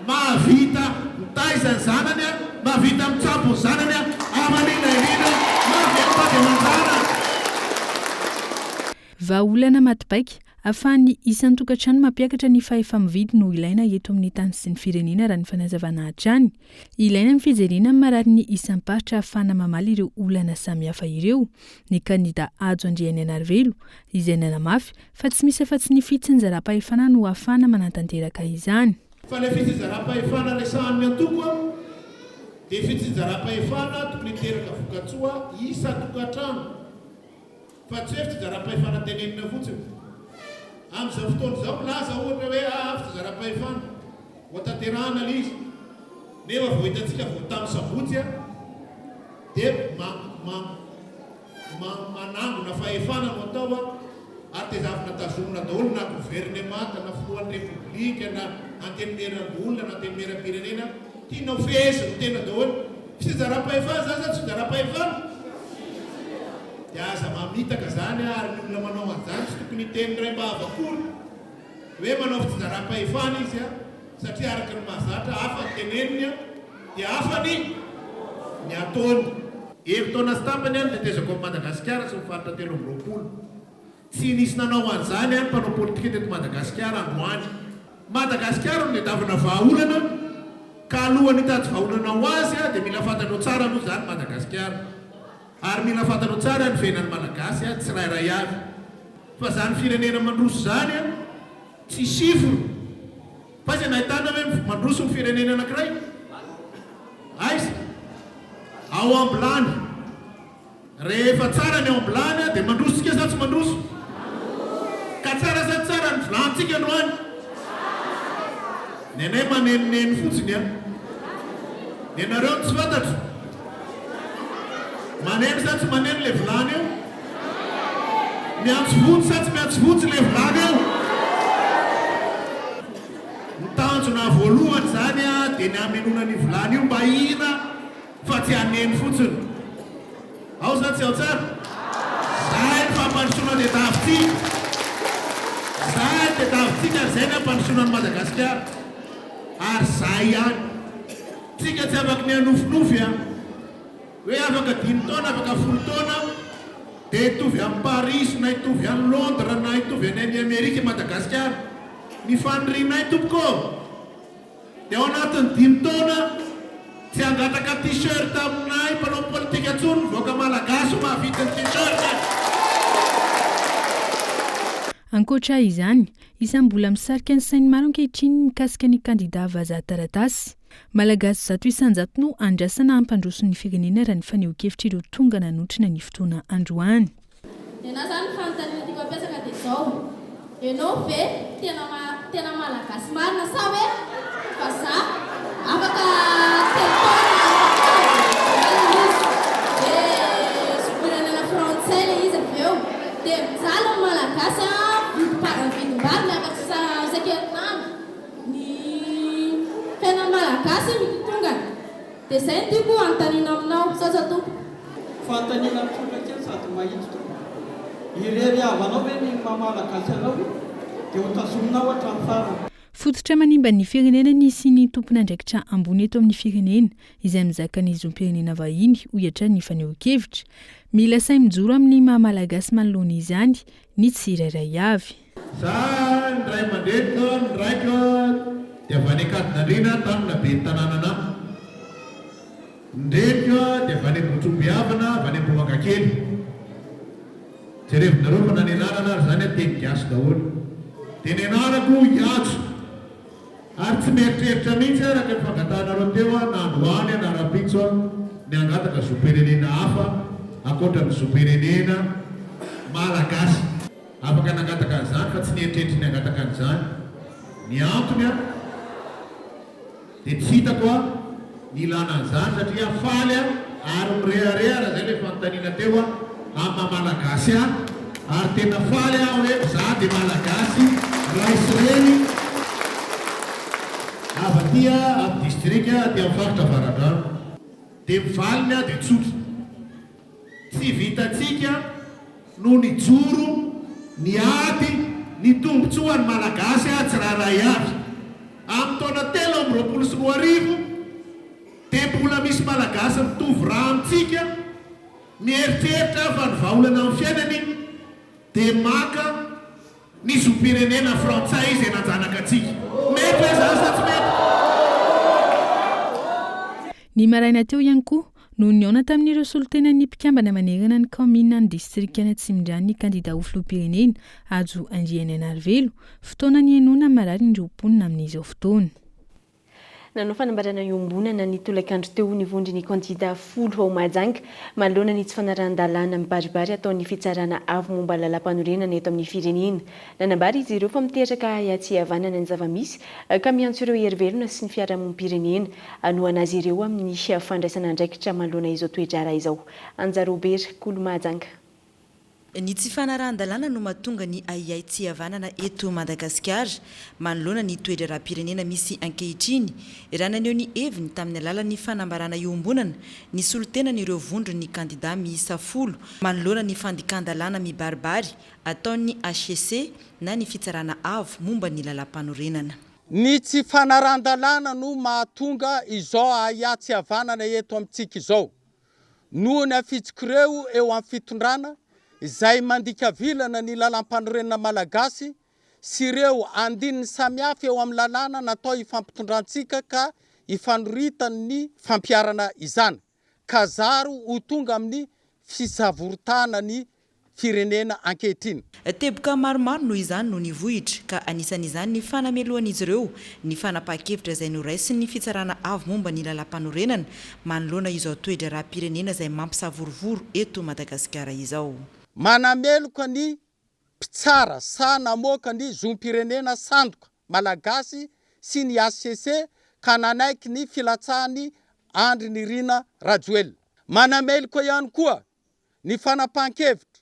mahavita mitaiza ny zanany mahavita mitsapo ny zanany aman'indraindrindra mahavita manjana vahaolana matibaika ahafahan'ny isan'ny tokantrano mampiakatra ny fahefa-mividy no ilaina eto amin'ny tany sy ny firenena raha ny fanazavana hatrany. Ilaina ny fijerena ny marary ny isam-paritra ahafahana mamaly ireo olana samihafa ireo. Ny kandida Ajo Andriany Anarivelo izay nanamafy fa tsy misy afa-tsy ny fitsinjaram-pahefana no ahafahana manatanteraka izany. Fa ilay fitsinjaram-pahefana resahan'ny antoko dia fitsinjaram-pahefana tokony teraka vokatsoa isa tokantrano fa tsy hoe fitsinjaram-pahefana tenenina fotsiny. Amin'izao fotoana izao milaza ohatra hoe fitsinjaram-pahefana voatanterahana ilay izy nefa vao hitantsika vao tamin'ny sabotsy dia manangona fahefana no atao ary tezavina tazomina daholo na gouvernemanta na filohan'ny repoblika na antenemeran'olona na antenemeram-pirenena tianao feheziny tena daholo fitsinjaram-pahefana zany sa fitsinjaram-pahefana dia aza mamitaka zany ary ny olona manao an'izany tsy tokony teny ray mba havakory hoe manao fitsinjaram-pahefana izy satria araka ny mahazatra hafa ny teneniny dia hafany ny ataony. Herintaona sy tampany dia tezako amin'ny Madagasikara sy mifaritra 3 tsy nisy nanao an'izany mpanao politika teto Madagasikara androany. Madagasikara no davina vahaolana ka alohan'ny hitady vahaolana ho azy dia mila fantanao tsara aloha zany Madagasikara ary mila fantanao tsara ny venan'ny malagasy tsirairay avy fa zany firenena mandroso zany tsy siforo fa izay nahitana hoe mandroso ny firenena anankiray aiza ao ambilany rehefa tsara ny ao ambilany dia mandrososika sa tsy mandroso ka tsara sa tsara ny vilantsika androany ny anay manenoneny fotsiny ny anareo tsy fantatro maneno sa tsy maneno ilay vilany eo miantso votsy sa tsy miantso votsy ilay vilany eo. Ny tanjona voalohany zany dia ny hamelona ny vilany io mba hina fa tsy haneny fotsiny ao sa tsy ao tsara zay ny fampandrosoana dia davitsika zay dia davitsika ary zay ny hampandrosoana ny Madagasikara ary zay ihany tsika tsy afaka ny hanofinofy hoe afaka 5 taona afaka 10 taona dia hitovy amin'ny Paris na hitovy amin'ny Londres na hitovy any Amerika Madagasikara ny fanirianay tompoko dia ao anatin'ny 5 taona tsy hangataka t-shirt aminay mpanao politika tsony voaka malagasy mahavita ny t-shirt. Ankoatra izany isam-bola misarika ny sainy maro ankehitriny mikasika ny kandida vazaha taratasy. Malagasy zato isan-jato no andrasana hampandroso ny firenena raha ny faneho-kevitra ireo tonga nanotrina ny fotoana androany. Tena zany fanontaniana tiako ampiasaka dia izao ianao ve tena malagasy marina sa hoe fa za afaka firenena frantsay ilay izy avy eo dia mizaly ny malagasy vidim-bary miakatsy isan-kerinandro ny fiainan'ny malagasy mitotongana dia izay no tiako anontaniana aminao sasa tompo. Fanontaniana mitondra kely sady mahitsy tompo irery avanao hoe ny maha-malagasy anao dia ho tazominao hatramin'ny farany. Fototra manimba ny firenena nisy ny tompon'andraikitra ambony eto amin'ny firenena izay mizaka ny zom-pirenena vahiny ohatra ny faneho-kevitra mila sahy mijoro amin'ny maha-malagasy manoloana izany ny tsirairay avy. Za ny ray aman-dreniko ny raiko dia avy any Ankadinandriana tamina be ny tanànana ny reniko dia avy any Ambohitrombiavana avy any Ambohimankakely jerevinareo fa nanenarana ary zany teny gasy daholo dia nenarako hiatso ary tsy mieritreritra mihitsy araka ny fangatanareo teo na androany na rapitso ny angataka zom-pirenena hafa ankoatra ny zom-pirenena malagasy afaka nangataka an'izany fa tsy nieritreritra ny angataka an'izany. Ny antony a dia tsy hitako a ny ilana an'izany satria faly a ary mirehareha raha zay le fanontaniana teo a amin'ny malagasy a ary tena faly a hoe za dia malagasy raha israely avy aty a amin'ny distrika aty amin'ny faritra Avaradrano dia mivaliny a dia tsotra tsy vitatsika no ny joro ny ady ny tombotsoa ny malagasy a tsy raharay avy amin'ny taona 2024 dia mbola misy malagasy mitovy raha amintsika mieritreritra fa ny vahaolana amin'ny fiainany dia maka ny zom-pirenena frantsay izay nanjanaka antsika. Mety hoe zany sa tsy mety? Ny maraina teo ihany koa no niona tamin'ireo solotenan'ny mpikambana manerana ny commune ny distrikana Tsimondriany ny kandida ho filoham-pirenena Ajo Andriananarivelo fotoana ny enona marary ny roapolona amin'izao fotoana. Nanao fanambarana iombonana ny tolakandro teo ny vondry ny kandida 10 ao Mahajanga manoloana ny tsy fanarahan-dalàna mibaribary ataon'ny fitsarana avo momba lalam-panorenana eto amin'ny firenena. Nanambara izy ireo fa miteraka aty havanana ny zavamisy ka miantso ireo herivelona sy ny fiarahamonim-pirenena anoana azy ireo amin'ny fandraisana andraikitra manoloana izao toedrara izao. Anja Robert, Kolo Mahajanga. Ny tsy fanarahan-dalàna no mahatonga ny aiay tsy havanana eto Madagasikara manoloana ny toedraram-pirenena misy ankehitriny raha naneho ny heviny tamin'ny alalan'ny fanambarana iombonana ny solotenan'ireo vondro ny kandida miisa 10 manoloana ny fandikan-dalàna mibaribary ataon'ny HCC na ny fitsarana avo momba ny lalam-panorenana. Ny tsy fanarahan-dalàna no mahatonga izao aiay tsy havanana eto amintsika izao noho ny afitsok'ireo eo amin'ny fitondrana izay mandika vilana ny lalam-panorenana malagasy sy ireo andininy samihafa eo amin'ny lalàna natao ifampitondrantsika ka ifanoritany ny fampiarana izany ka zaro ho tonga amin'ny fisavoritana ny firenena ankehitriny. Teboka maromaro noho izany no nivohitra ka anisan'izany ny fanamelohan'izy ireo ny fanapahan-kevitra izay noraisin'ny fitsarana avo momba ny lalam-panorenana manoloana izao toedraram-pirenena izay mampisavorovoro eto Madagasikara izao. Manameloka ny mpitsara sa namoaka ny zom-pirenena sandoka malagasy sy ny HCC ka nanaiky ny filatsahany Andry Nirina Rajoelina. Manameloka ihany koa ny fanapahan-kevitra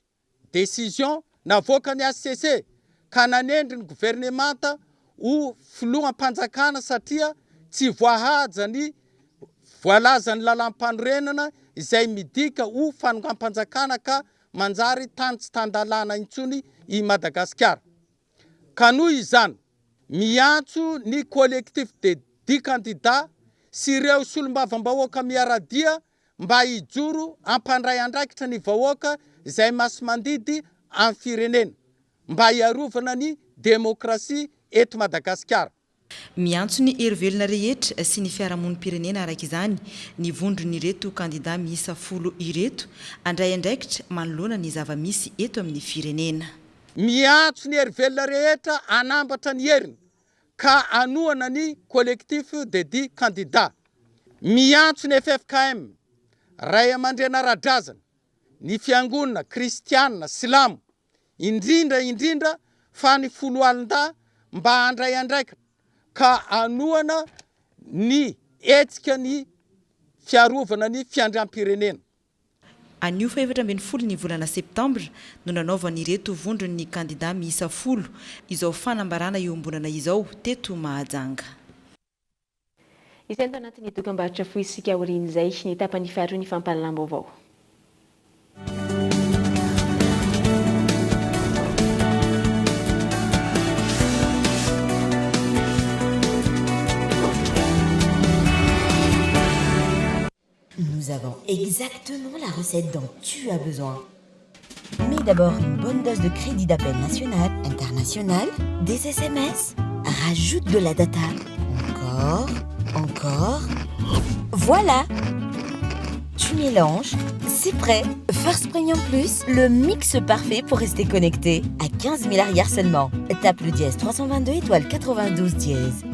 décision navoaka ny HCC ka nanendry ny gouvernemanta ho filoham-panjakana satria tsy voahaja ny voalazany lalam-panorenana izay midika ho fanokam-panjakana ka manjary tany tsy tandalàna intsony i Madagasikara. Ka noho izany miantso ny collectif de 10 candidats sy ireo solombavam-bahoaka miaradia mba hijoro ampandray andraikitra ny vahoaka izay masomandidy amin'ny firenena mba hiarovana ny demokrasia eto Madagasikara. Miantso ny herivelona rehetra sy ny fiarahamonim-pirenena araka izany ny vondro ny reto kandida miisa 10 ireto andray andraikitra manoloana ny zavamisy eto amin'ny firenena. Miantso ny herivelona rehetra anambatra ny heriny ka anoana ny collectif de 10 candidats. Miantso ny FFKM Ray Aman-dreny Ara-drazana ny fiangonana kristianina silamo indrindra fa ny folo alin-da mba andray andraikitra ka anoana ny etsika ny fiarovana ny fiandriam-pirenena. Anio fa 17 ny volana septambra no nanaovany ireto vondro ny kandida miisa 10 izao fanambarana iombonana izao teto Mahajanga. Izay anatin'ny dokam-barotra fohy isika aoriana izay ny tapany faharoa ny fampahalalam-baovao. Nous avons exactement la recette dont tu as besoin. Mais d'abord, une bonne dose de crédit d'appel national, international, des SMS. Rajoute de la data. Encore. Voilà. Tu mélanges, c'est prêt. First Premium Plus, le mix parfait pour rester connecté. À 15 milliards seulement. Tape le dièse 322 étoile 92 dièse.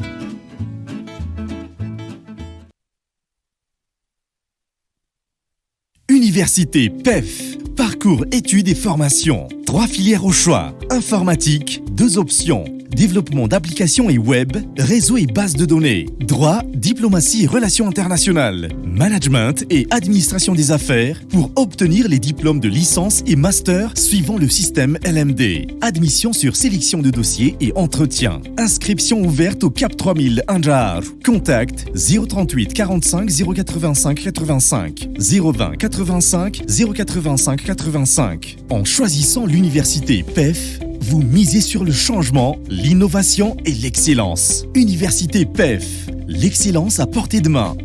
Université PEF. Parcours Parcours études et formations. 3 filières au choix. Informatique, 2 options. Développement d'applications et web, réseau et base de données. Droit, diplomatie et relations internationales. Management et administration des affaires pour obtenir les diplômes de licence et master suivant le système LMD. Admission sur sélection de dossiers et entretien. Inscription ouverte au Cap 3000 Anjar. Contact 038 45 085 85 020 85 085 85. En choisissant l'université PEF, vous misez sur le changement, l'innovation et l'excellence. Université PEF, l'excellence à portée de main.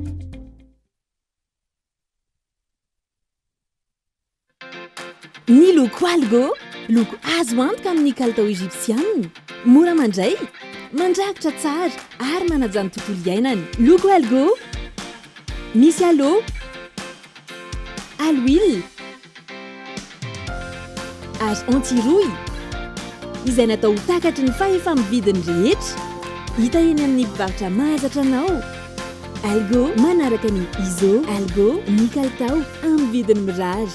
Ny loko algo, loko azo antoka amin'ny kalitao egyptienne. Mora mandray, mandrakitra tsara ary manaja ny tontolo iainany. Loko algo, misy alo, aloil, ary antirouille. Izay natao ho takatry ny fahefa-mividiny rehetra. Hita eny amin'ny mpivarotra mahazatra anao. Algo manaraka ny iso, algo ny kalitao amin'ny vidiny mirary.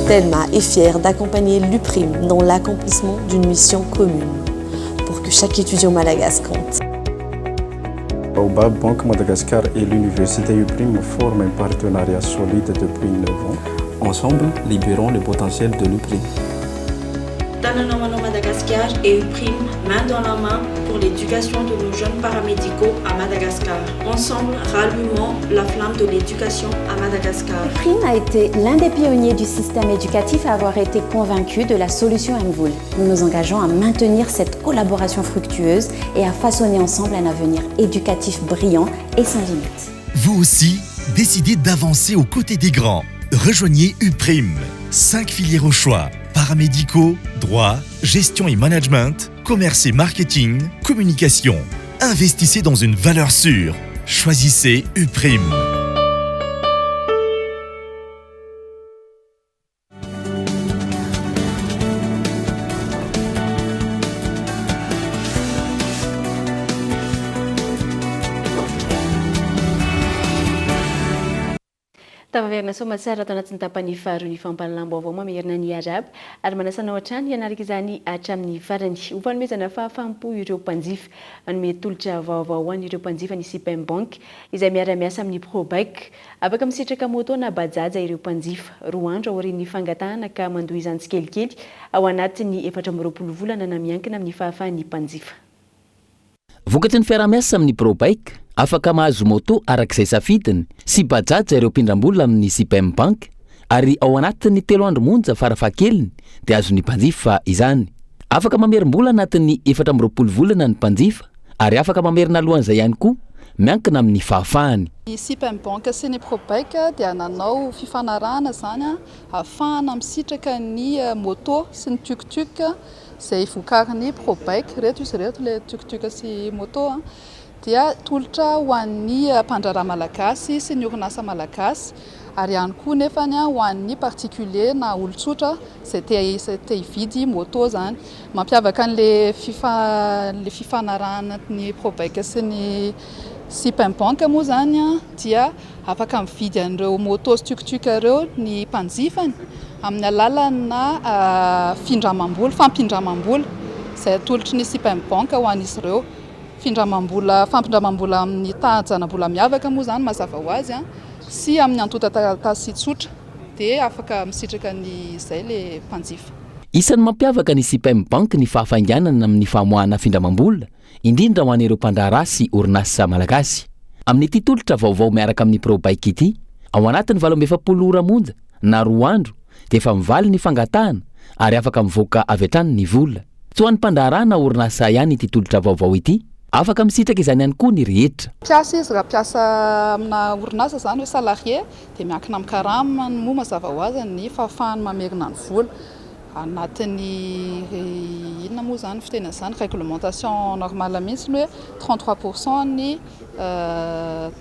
Telma est fière d'accompagner l'UPRIM dans l'accomplissement d'une mission commune pour que chaque étudiant malagasy compte. Baobab Banque Madagascar et l'université UPRIM forment un partenariat solide depuis 9 ans. Ensemble, libérons le potentiel de l'UPRIM. Tananamano Madagascar et UPRIM, main dans la main pour l'éducation de nos jeunes paramédicaux à Madagascar. Ensemble, rallumons la flamme de l'éducation à Madagascar. UPRIM a été l'un des pionniers du système éducatif à avoir été convaincu de la solution MVOOL. Nous nous engageons à maintenir cette collaboration fructueuse et à façonner ensemble un avenir éducatif brillant et sans limite. Vous aussi, décidez d'avancer aux côtés des grands. Rejoignez UPRIM. 5 filières au choix. Paramédicaux, droit, gestion et management, commerce et marketing, communication. Investissez dans une valeur sûre. Choisissez UPRIM. Tavaverina somatsara atao anatin'ny tapany faharoa ny fampahalalam-baovao mamerina ny araba ary manasanao hatrany ianaraka izany hatramin'ny farany ho fanomezana fahafaham-po ireo mpanjifa manome tolotra vaovao an'ireo mpanjifa ny CPM Bank izay miara-miasa amin'ny Probec afaka misitraka moto na bajaja ireo mpanjifa 2 andro aorian'ny fangatahana ka mandoa izany tsikelikely ao anatin'ny 420 volana na miankina amin'ny fahafahan'ny mpanjifa. Vokatry ny fiara-miasa amin'ny Probec afaka mahazo moto arak'izay safidiny sy bajaja ireo mpindrambola amin'ny CPM Bank ary ao anatin'ny 3 andro monja farafahakeliny dia azon'ny mpanjifa izany. Afaka mamerim-bola anatin'ny 420 volana ny mpanjifa ary afaka mamerina alohan'izay ihany koa miankina amin'ny fahafahany. Ny CPM Bank sy ny Probec dia nanao fifanarahana zany ahafahana misitraka ny moto sy ny tuk-tuk izay vokarin'ny Probec reto izy reto le tuk-tuk sy moto dia tolotra ho an'ny mpandraraha malagasy sy ny orinasa malagasy ary ihany koa nefany ho an'ny particulier na olon-tsotra izay te hividy moto zany. Mampiavaka an'le fifanarahana ny Probec sy ny CPM Bank moa zany dia afaka mividy an'ireo moto sy tuk-tuk ireo ny mpanjifany amin'ny alalana fampindramam-bola izay tolotry ny CPM Bank ho an'izy ireo. Fampindramam-bola amin'ny tahanjanam-bola miavaka moa zany mazava ho azy sy amin'ny antota-tasy tsotra dia afaka misitraka ny izay le mpanjifa. Isan'ny mampiavaka ny CPM Bank ny fahafainganana amin'ny famoahana findramam-bola indrindra ho an'ireo mpandraharaha sy orinasa malagasy. Amin'ity tolotra vaovao miaraka amin'ny Probec ity ao anatin'ny 27 ora monja na 2 andro dia efa mivaly ny fangatahana ary afaka mivoaka avy hatrany ny vola. Tsy ho an'ny mpandraharaha na orinasa ihany ity tolotra vaovao ity, afaka misitraka izany ihany koa ny rehetra. Piasa izy raha piasa amina orinasa zany hoe salarié dia miankina amin'ny karama moa mazava ho azy ny fahafahany mamerina ny vola anatin'ny inona moa zany fitena zany réglementation normale mihitsy hoe 33% ny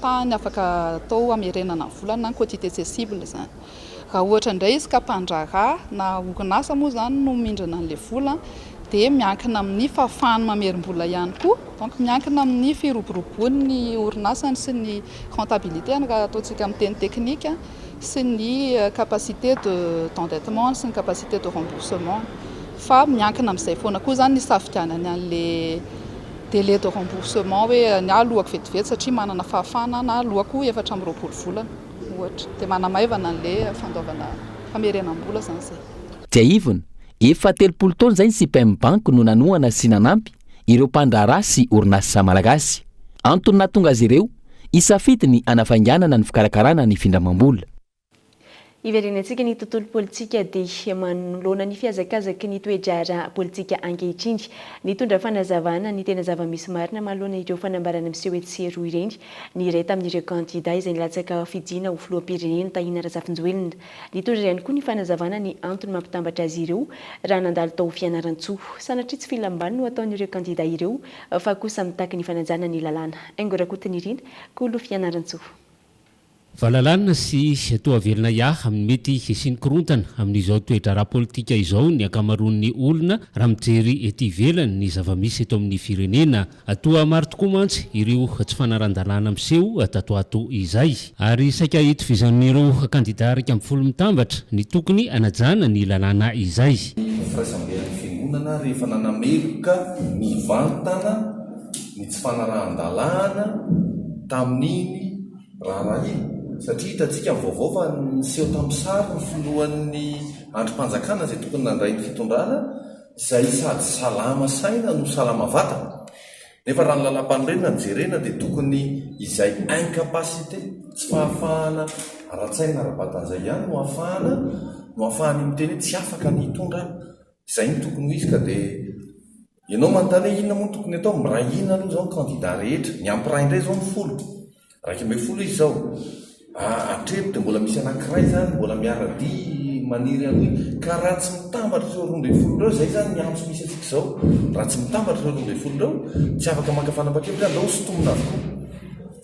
tany afaka atao amerenana ny vola na quantité accessible zany. Raha ohatra indray izy ka mpandraharaha na orinasa moa zany no mindrina an'le vola dia miankina amin'ny fahafahany mamerim-bola ihany koa. Donc miankina amin'ny firoboroboan'ny orinasany sy ny comptabilité raha ataontsika amin'ny teny teknika sy ny capacité d'endettement sy ny capacité de remboursement. Fa miankina amin'izay foana koa zany ny safidianany an'le délai de remboursement hoe ny alohako vetivety satria manana fahafahana na alohako 420 volana ohatra dia manamaivana an'le fandaovana famerenam-bola zany zay. Dia ivona efa 30 taona zay ny CPM Bank no nanohana sy nanampy ireo mpandraharaha sy orinasa malagasy. Antony nahatonga azy ireo isafidy ny anafainganana ny fikarakarana ny findramam-bola. Iverenantsika ny tontolo politika dia manoloana ny fiazakazaky ny toedrara politika ankehitriny. Nitondra fanazavana ny tena zava-misy marina manoloana ireo fanambarana miseho etsy roa ireny. Ny iray tamin'ireo kandida izay nilatsaka fidiana ho filoham-pirenena Tahina Razafinjoelina. Nitondra ihany koa ny fanazavana ny antony mampitambatra azy ireo raha nandalo tao Fianaran-tsoa. Sanatria tsy filambany no ataon'ireo kandida ireo fa kosa mitaky ny fanajana ny lalàna. Aingorakotiny irina kolo Fianaran-tsoa. Valalana sy toa velona yaha amin'ny mety isinikorontana amin'izao toedrara politika izao ny akamaroan'ny olona raha mijery ety ivelany ny zava-misy eto amin'ny firenena. Toa maro tokoa mantsy ireo tsy fanaran-dalàna miseho tatoato izay ary saika itovizan'ireo kandida raika amin'ny folo mitambatra ny tokony anajana ny lalàna izay. Firaisambean'ny fiangonana rehefa nanameloka mivantana ny tsy fanarahan-dalàna tamin'iny raharaha satria hitantsika vaovao fa niseho tamin'ny sary ny filohan'ny androm-panjakana izay tokony nandray ny fitondrana izay sady salama saina no salama vatana. Nefa raha ny lalam-panorenana ny jerena dia tokony izay incapacité tsy fahafahana ara-tsaina ara-batan'izay ihany no ahafahany miteny hoe tsy afaka ny hitondra izay ny tokony ho izy. Ka dia ianao manontany hoe inona moa tokony atao miray inona aloha izao ny kandida rehetra ny ampiray indray izao ny folo raika ambin'ny folo izy izao atreto dia mbola misy anankiray zany mbola miaradi maniry hoe ka raha tsy mitambatra ireo 12 reo zay zany ny antso misy atsika izao raha tsy mitambatra ireo 12 reo tsy afaka maka fanapa-kevitra andao sotomina avokoa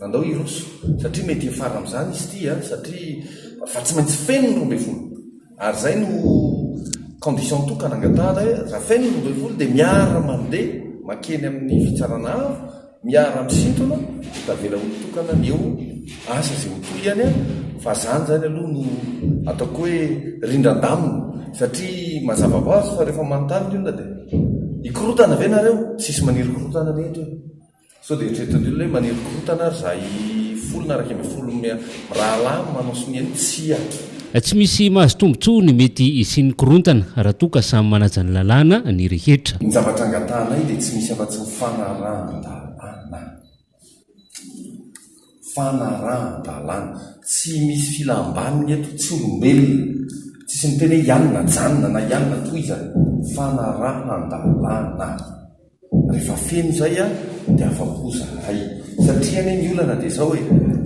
andao iroso satria mety efara amin'izany izy ity satria fa tsy maintsy feno ny 12 ary zay no condition tokana angatahana hoe raha feno ny 12 dia miara mandeha makeny amin'ny fitsarana avo miara misintona tavela olotokana ny eo asa zay hotoyany fa zany zany aloha no ataoko hoe rindran-damina satria mazava ho azy fa rehefa manontany ny olona dia ikorotana ve nareo tsisy maniry korotana neto sao dia eritreretany olona hoe maniry korotana ary zay folona raika ambin'ny folo rahalamy manao simiany tsia. Tsy misy mahazo tombontsoa ny mety isiany korontana raha toa ka samy manaja ny lalàna ny rehetra. Ny zavatra angatanay dia tsy misy afa-tsy fanarahan-dalàna tsy misy filambaniny eto tsy olombelona tsisy miteny hoe ianona janona na ianona toizany fanarahan-dalàna rehefa feno zay dia afa-pozahay satria ny olana dia zao hoe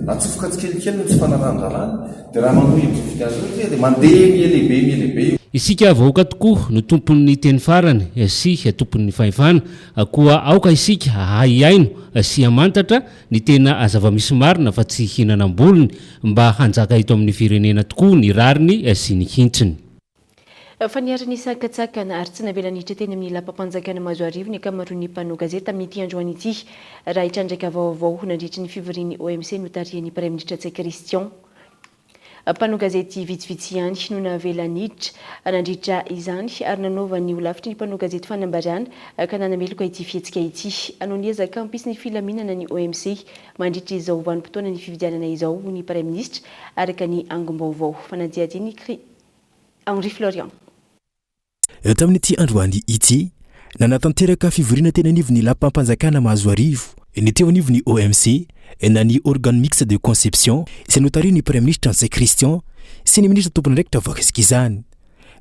atsofoka tsikelikely no tsy fanarahan-dalàna dia raha manohy am'zofikazy dia mandeha mielehibe isika vahoaka tokoa no tompon'ny teny farany sy tompon'ny fahefana koa aoka isika haiaino sy amantatra ny tena zava-misy marina fa tsy hinanam-bolony mba hanjaka ito amin'ny firenena tokoa ny rariny sy ny hintsiny. Fa niarany sakatsakana ary tsy navela niditra teny amin'ny lapam-panjakana Mazoarivo ny akamaroan'ny mpanao gazety amin'ity androany ity raha hitrandraka vaovao nandritra ny fivorian'ny OMC no tarihan'ny Prime Ministre Tsay Christian. Mpanao gazety vitsivitsy ihany no navela niditra nandritra izany ary nanaova ny olavitry ny mpanao gazety fanambarana ka nanameloka ity fihetsika ity. Anao ezaka hampisy ny filaminana ny OMC mandritra izao vanim-potoana ny fifidianana izao ny Prime Ministre araka ny angom-baovao. Fanadihadiny Henri Florian. Tamin'ity androany ity nanatanteraka fivoriana tena anivon'ny lapam-panjakana Mazoarivo ny teo anivon'ny OMC na ny organe mixte de conception izay notarian'ny Premier Ministre Tsay Christian sy ny ministre tompony ndraikitra voakasika izany.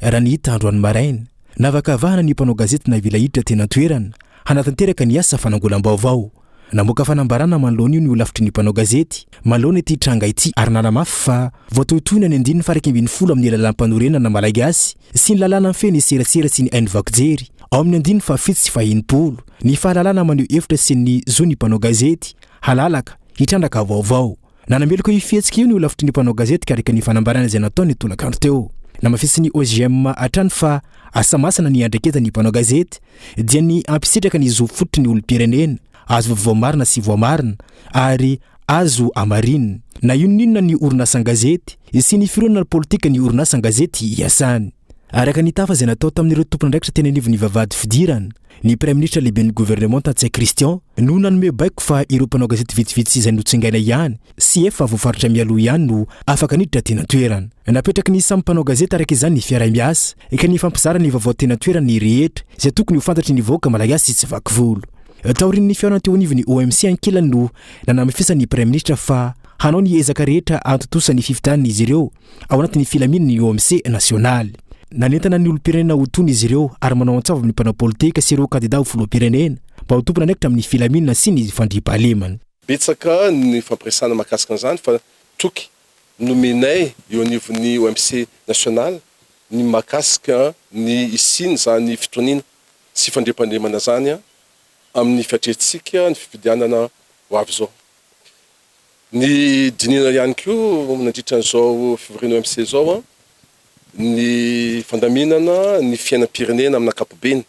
Raha nihita androany maraina navakavahana ny mpanao gazety na vilahiditra tena an-toerana hanatanteraka ny asa fanangolam-baovao. Namoaka fanambarana manoloana io ny olavitry ny mpanao gazety manoloana ity tranga ity ary nanamafy fa voatohitohina ny 9/10 amin'ny lalam-panorenana malagasy sy ny lalàna feny serasera sy ny haino vakojery ao amin'ny 9/7 sy 100 ny fahalalana maneho hevitra sy ny zony mpanao gazety halalaka hitrandraka vaovao. Nanameloka io fihetsika io ny olavitry ny mpanao gazety karaka ny fanambarana izay nataony tolakandro teo. na mafisiny OGM atrany fa asa masana ny andraketa ny mpanao gazety dia ny ampisitraka ny zo fototry ny olom-pirenena azo voamarina sy voamarina ary azo amarinina na inoninona ny orinasa gazety sy ny fironana politika ny orinasa gazety iasany. Araka ny tafa izay natao tamin'ireo tompon'andraikitra teny anivon'ny vavahady fidirana, ny Premier Ministre lehiben'ny gouvernement Tantsay Christian no nanome baiko fa ireo mpanao gazety vitsivitsy sy izay notsingaina ihany sy efa voafaritra mialoha ihany no afaka niditra tena toerana. Napetraky ny samy mpanao gazety araka izany ny fiara-miasa ka ny fampizarana ny vaovao tena toerana ny rehetra izay tokony ho fantatry ny vahoaka malagasy sy tsy vaky volo. Taorian'ny fiaonana teo anivon'ny OMC ankilany no nanamafisany Premier Ministre fa hanao ny ezaka rehetra antontosany fifidianana izy ireo ao anatin'ny filaminana ny OMC nasionaly. Nanentana ny olom-pirenena ho tony izy ireo ary manao antsava amin'ny mpanao politika sy ireo kandida ho filoham-pirenena mba ho tompona andraikitra amin'ny filaminana sy ny fandriam-pahalemana. Betsaka ny fampiresana mahakasika an'izany fa toky nomenay eo anivon'ny OMC national ny mahakasika ny isiny zany fitoniana sy fandriam-pahalemana zany amin'ny fiatretsika ny fifidianana ho avy zao. Ny dinina ihany koa nandritra an'izao fivoriana OMC zao ny fandaminana ny fiainam-pirenena amin'ny ankapobeny.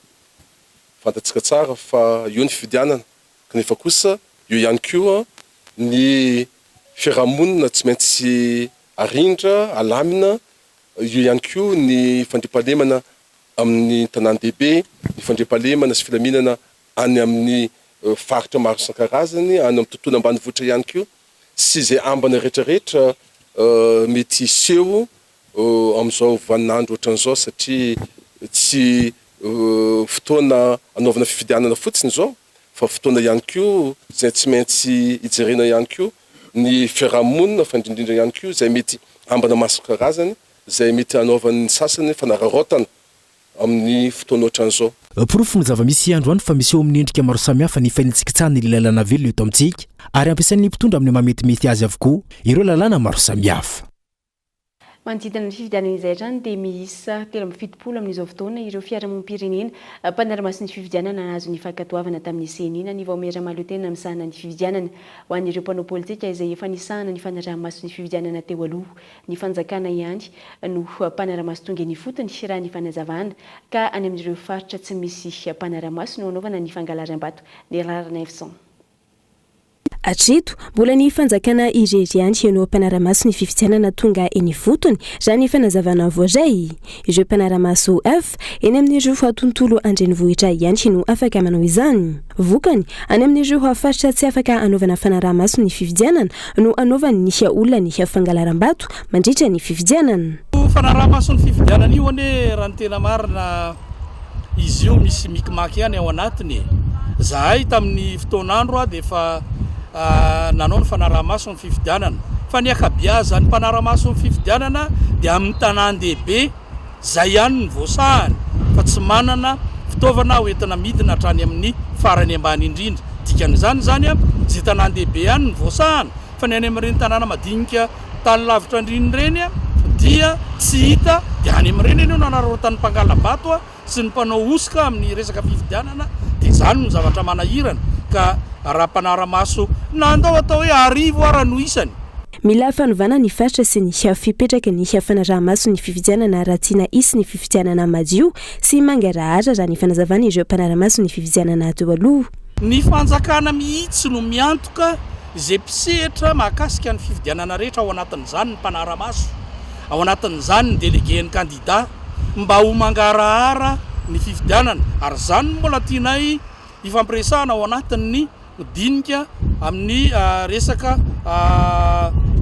Fantatsika tsara fa io ny fifidianana kanefa kosa io ihany koa ny fiarahamonina tsy maintsy arindra alamina, io ihany koa ny fandriam-pahalemana amin'ny tanàn-dehibe, ny fandriam-pahalemana sy filaminana any amin'ny faritra maro isan-karazany, any amin'ny tontolo ambanivohitra ihany koa sy izay ambana rehetrarehetra mety iseho amin'izao vaninandro ohatran'izao satria tsy fotoana anaovana fifidianana fotsiny zao fa fotoana ihany koa izay tsy maintsy ijerena ihany koa ny fiarahamonina fa indrindrindra ihany koa izay mety ambana maso karazany izay mety anaovan'ny sasany fanararaotana amin'ny fotoana ohatran'izao. Porofo ny zava-misy androany fa misy eo amin'ny endrika maro samihafa ny fainitsikitsahana ny lalàna velona eto amintsika ary ampiasain'ny mpitondra amin'ny mametimety azy avokoa ireo lalàna maro samihafa. Manodidina ny fifidianana izay hatrany dia miisa 770 amin'izao fotoana ireo fiarahamonim-pirenena mpanaramaso ny fifidianana nahazo ny fankatoavana tamin'ny senina ny vao miara-mahaleo tena misahana ny fifidianana ho an'ireo mpanao politika izay efa nisahana ny fanaramaso ny fifidianana teo aloha. Ny fanjakana ihany no mpanaramaso tonga ny fotony raha ny fanazavana ka any amin'ireo faritra tsy misy mpanaramaso no anaovana ny fangalaram-bato ny rarana Efson. Atreto, mbola ny fanjakana irery ihany ianao mpanaramaso ny fifidianana tonga eny fotony raha ny fanazavana voaray. Ireo mpanaramaso F eny amin'ireo tontolo andrenivohitra ihany no afaka manao izany. Vokany, any amin'ireo faritra tsy afaka anaovana fanaramaso ny fifidianana no anaovany ny olona ny fangalaram-bato mandritra ny fifidianana. Fanaramaso ny fifidianana io ane raha ny tena marina izy io misy mikimaky ihany ao anatiny. Zahay tamin'ny fotoanandro dia efa nanao ny fanaramaso ny fifidianana fa ny akabiaza ny mpanaramaso ny fifidianana dia amin'ny tanàn-dehibe zay ihany ny voasahany fa tsy manana fitaovana hoentina midina hatrany amin'ny farany ambany indrindra. Dikan'izany zany zay tanàn-dehibe ihany ny voasahany fa ny any amin'ireny tanàna madinika tany lavitra indrindra reny dia tsy hita dia any amin'ireny eny nanarotany mpangalabato sy ny mpanao osika amin'ny resaka fifidianana dia zany no zavatra manahirana ka raha mpanaramaso nandao atao hoe arivo ara no isany. Mila fanovana ny faritra sy ny fipetraka ny fanaramaso ny fifidianana raha tiana isy ny fifidianana madio sy mangarahara raha ny fanazavana ireo mpanaramaso ny fifidianana teo aloha. Ny fanjakana mihitsy no miantoka izay mpisehatra mahakasika ny fifidianana rehetra ao anatin'izany ny mpanaramaso, ao anatin'izany ny délégué-ny candidat mba ho mangarahara ny fifidianana ary zany mbola tianay ifampiresahana ao anatin'ny dinika amin'ny resaka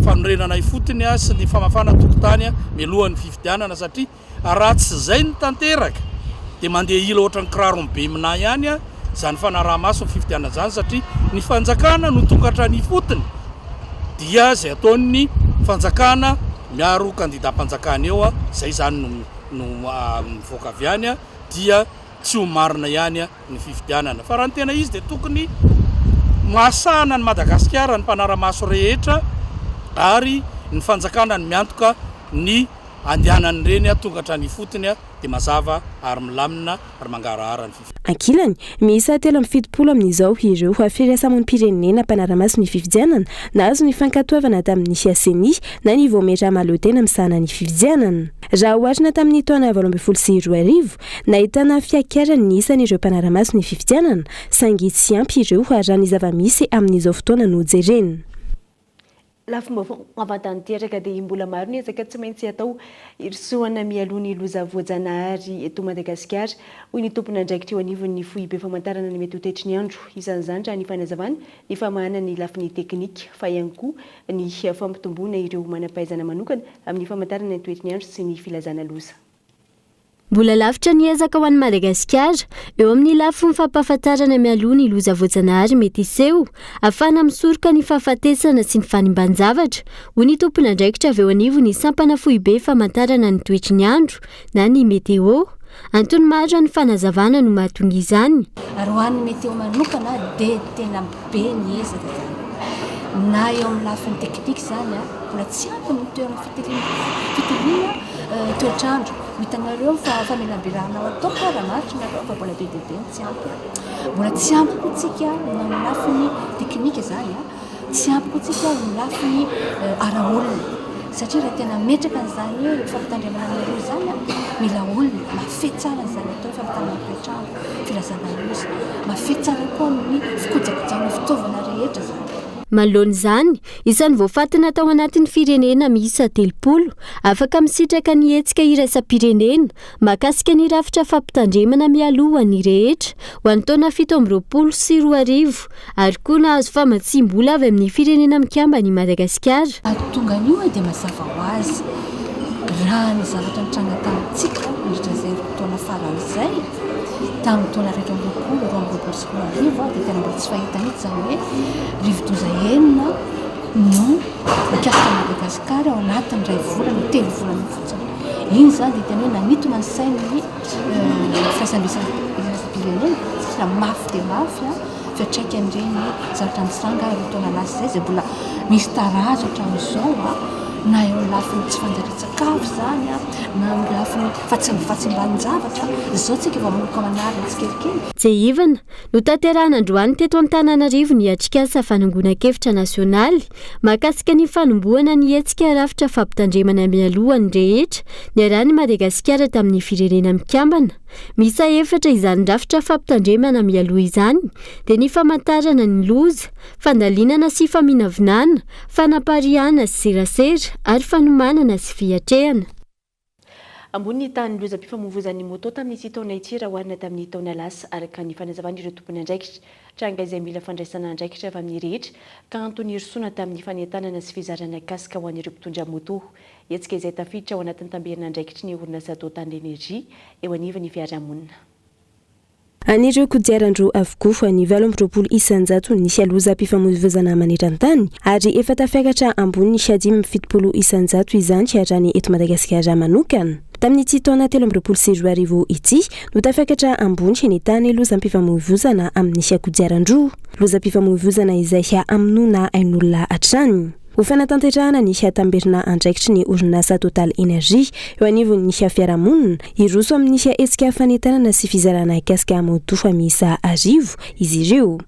fanorenana ifotony sy ny famafana tokotany mialohan'ny fifidianana satria raha tsy zay ny tanteraka dia mandeha ila ohatran'ny kirarony be mina ihany zany fanaramaso ny fifidianana zany satria ny fanjakana no tonga hatrany fotony dia zay ataon'ny fanjakana miaro kandidat-mpanjakana eo zay zany no mivoaka avy any dia tsy ho marina ihany ny fifidianana fa raha ny tena izy dia tokony mahasahana ny Madagasikara ny mpanaramaso rehetra ary ny fanjakana ny miantoka ny andehanany reny tonga hatrany fotony dia mazava ary milamina ary mangarahara ny ankilany miisa 370 amin'izao ireo firasamon'ny-pirenena mpanara-maso ny fifidianana nahazo ny fankatoavana tamin'ny CSENI na ny voametra maleo tena misahana ny fifidianana. Raha oharina tamin'ny taona 2024 nahitana fiakarany ny isan'ireo mpanara-maso ny fifidianana saingy tsy ampy ireo raha ny zava-misy amin'izao fotoana no jerena. Lafomba avantanteraka dia mbola maro ny ezaka tsy maintsy atao irsoana mialoha ny loza voajanahary eto Madagasikara hoy ny tompona andraikitra eo anivon'ny foibe famantarana ny mety ho tetry ny andro isan'izany raha ny fanazavana ny famahana ny lafiny teknika fa ihany koa ny fampitomboana ireo manam-pahaizana manokana amin'ny famantarana ny toetry ny andro sy ny filazana loza. Mbola lavitra ny ezaka ho an'ny Madagasikara eo amin'ny lafiny fampahafantarana mialoha ny loza voajanahary mety iseho ahafahana misoroka ny fahafatesana sy ny fanimban-javatra hoy ny tompona andraikitra avy eo anivon'ny sampana foibe famantarana ny toetry ny andro na ny meteo. Antony maro ny fanazavana no mahatonga izany. Ary ho an'ny meteo manokana dia tena be ny ezaka na eo amin'ny lafiny teknika zany mbola tsy ampy ny toerana fitiliana toetrandro. Hitanareo fa famelam-berahana atao karamaritra nareo fa mbola be tsy ampy. Mbola tsy ampy kotsika amin'ny lafiny teknika zany tsy ampy kotsika amin'ny lafiny ara-olona satria raha tena metraka n'izany fampitandremana nareo zany mila olona mafy tsara zany atao fampitandremana toetrandro filazana loza mafy tsara koa amin'ny fikojakojana fitaovana rehetra zany. Manoloana izany, isan'ny voafatina tao anatin'ny firenena miisa 30 afaka misitraka ny hetsika iraisam-pirenena mahakasika ny rafitra fampitandremana mialoha ny rehetra ho an'ny taona 2020 sy 2020 ary koa nahazo famatsim-bola avy amin'ny firenena mikamba ny Madagasikara. Tonga an'io dia mazava ho azy raha ny zavatra nitranga tamintsika nitrazay taona farany izay tamin'ny taona 2020 sy 2020 dia tena mbola tsy fahita mihitsy zany hoe rivo-doza enina no mikasika Madagasikara ao anatin'ny ray volana telo volana fotsiny. Iny zany dia tena hoe nanitona ny sain'ny firaisam-pirenena satria mafy dia mafy fiatraikan'ireny zavatra nisanga ireo taona lasa izay mbola misy tarazo hatramin'izao na eo amin'ny lafiny tsy fanjarian-tsakafo zany na amin'ny lafiny fatsimbanin-javatra izao tsika vao manomboka manarina tsikelikely. Jeivana no tanterahana androany teto Antananarivo ny atrikasa fanangonan-kevitra nasionaly mahakasika ny fanombohana ny hetsika rafitra fampitandremana mialoha ny rehetra niarahany Madagasikara tamin'ny firenena mikambana. Misa efatra izany rafitra fampitandremana mialoha izany dia ny famantarana ny loza, fandalinana sy faminavinana, fanapariana sy serasera ary fanomanana sy fiatrehana. Ambony tany lozam-pifamoivoizan'ny moto tamin'ity taona ity raha oharina tamin'ny taona lasa araka ny fanazavana ireo tompony andraikitra tranga izay mila fandraisana andraikitra avy amin'ny rehetra ka antony hirsoana tamin'ny fanentanana sy fizarana kasika ho an'ireo mpitondra moto. Hetsika izay tafiditra ao anatin'ny tamberina andraikitra ny orinasa Total Energie eo anivon'ny fiarahamonina. Anireo kodiaran-droa avokoa ny 20 isanjato nisy lozam-pifamoivoizana maneran-tany ary efa tafiakatra ambony 770 isanjato izany hiarany eto Madagasikara manokana. Tamin'ity taona 2020 sy 2020 ity no tafiakatra ambony ny tany lozam-pifamoivoizana amin'ny kodiaran-droa. Lozam-pifamoivoizana izay aminona ain'olona hatrany. Ho fanatanterahana ny tamberina andraikitry ny orinasa Total Energie eo anivon'ny fiarahamonina iroso amin'ny hetsika fanentanana sy fizarana kasika moto fa miisa 10 izy ireo.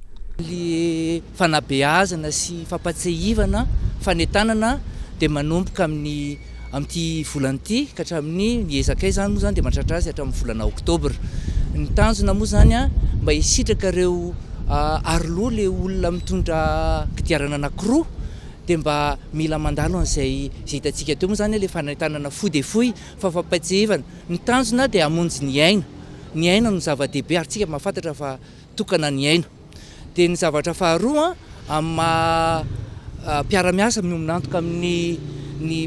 Ny fanabeazana sy fampatsehivana fanentanana dia manomboka amin'ity volan'ity ka hatramin'ny niezakay zany moa zany dia mahatratra azy hatramin'ny volana Oktobra. Ny tanjona moa zany mba hisitraka ireo aroloha le olona mitondra kodiarana anankiroa dia mba mila mandalo an'izay hitantsika teo moa zany le fanentanana fohy dia fohy fa fampatsehivana. Ny tanjona dia hamonjy ny aina no zava-dehibe ary tsika mahafantatra fa tokana ny aina. Dia ny zavatra faharoa amin'ny mpiara-miasa manantoka amin'ny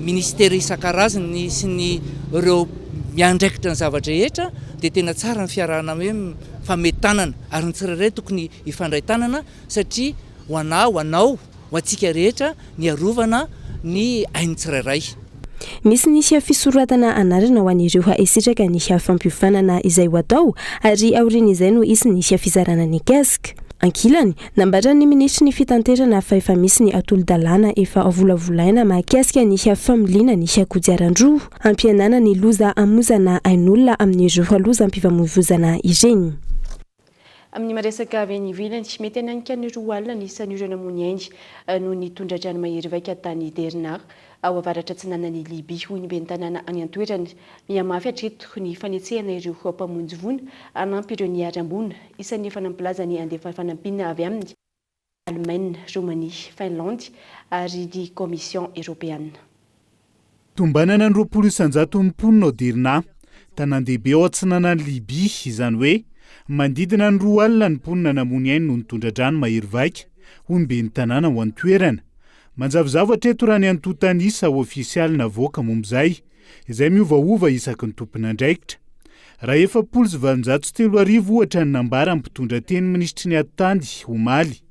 ministera isan-karazany sy ny ireo miandraikitra ny zavatra rehetra dia tena tsara ny fiarahana hoe fametanana ary ny tsirairay tokony hifandray tanana satria ho anao ho antsika rehetra ny arovana ny ainy tsirairay. Misy nisy fisoratana anarana ho an'ireo hisitraka ny fampiofanana izay ho atao ary aorian'izay no isy nisy fizarana ny kasika. ankilany nambatra ny ministry ny fitanterana fa efa misy ny atolo-dalàna efa volavolaina mahakasika ny familiana ny kodiaran-droa ampianana ny loza amozana ain'olona amin'ireo loza ampifamoivoizana ireny. Amin'ny maresaka avy any ivelany mety hananika ny roa alina ny isan'ireo namony ainy no ny tondra-drano mahery vaika tany Derna ao avaratra atsinanan'ny Libia hoy ny ben'ny tanàna any an-toerany miamafy hatreto ny fanetsehana ireo mpamonjy vona hanampy ireo ny ary-ambony isan'ny efa nampilaza ny andefa fanampina avy aminy Allemagne, Roumanie, Finlande ary ny Commission Européenne. Tombanana ny 200,000 ao Derna, tanan-dehibe ao atsinanan'ny Libia izany hoe mandidina ny 2 alina ny mponina namony ainy no ny tondra-drano mahery vaika hoy ny ben'ny tanàna ho an-toerana. Manjavozavo hatreto raha ny antotanisa ofisialy navoaka mombizay izay miovaova isaky ny tompon'andraikitra. Raha efa 703 ohatra ny nambara mpitondra teny ministry ny atany Omaly.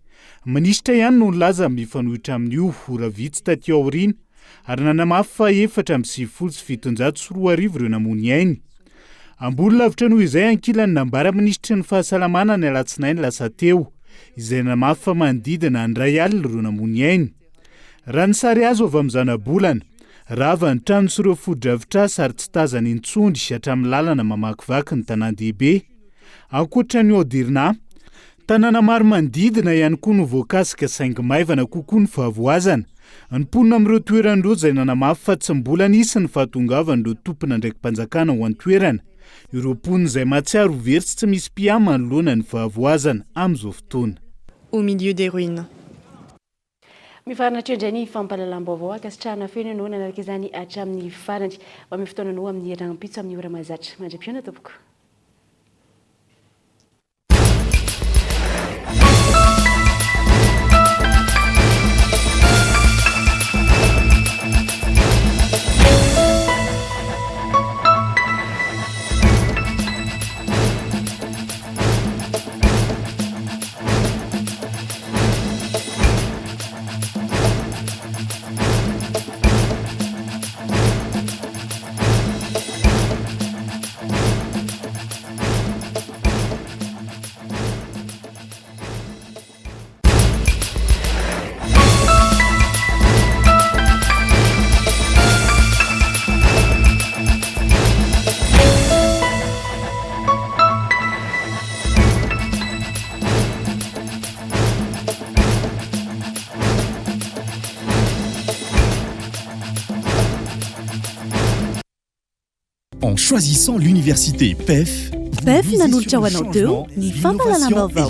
Ministra ihany no nilaza mifanohitra amin'io raha vitsy taty aoriana ary nanamafy fa 4,703 ireo namony ainy. Ambony lavitra noho izay ankilany nambara ministry ny fahasalamana ny alatsinainy lasa teo izay namafy fa manodidina ny 2 alina ireo namony ainy. Raha ny sary azo avy amin'izany bolana, rava ny trano sy ireo fodravitra ary tsy tazana intsondry hatramin'ny lalana mamakivaky ny tanàn-dehibe. Ankoatran'ny ao Derna, tanàna maro manodidina ihany koa no voakasika saingy maivana kokoa ny fahavoazana. Ny mponina amin'ireo toeran'ireo izay nanamafy fa tsy mbola nisy ny fahatongavan'ireo tompona ndraiky mpanjakana ho an-toerana. Ireo mponina izay mahatsiaro very tsy misy mpiama manoloana ny fahavoazana amin'izao fotoana. Au milieu des ruines. Mifarana indray ny fampahalalam-baovao akasitrahana feno ianao nanaraka izany hatramin'ny farany mba amin'ny fotoananao amin'ny ragnam-pitso amin'ny ora mahazatra. Mandra-piona tompoko. En choisissant l'université PEF, l'innovation et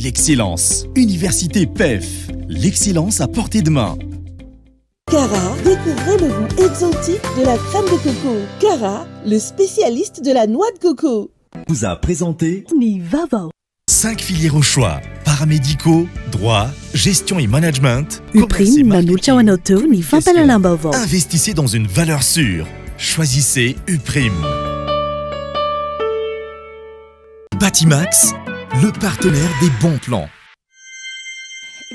l'excellence. Université PEF, l'excellence à portée de main. Cara, découvrez le goût exotique de la crème de coco. Cara, le spécialiste de la noix de coco. Vous a présenté Nivavo. 5 filières au choix, paramédicaux, droit, gestion et management. Investissez dans une valeur sûre. Choisissez Uprime. Batimax, le partenaire des bons plans.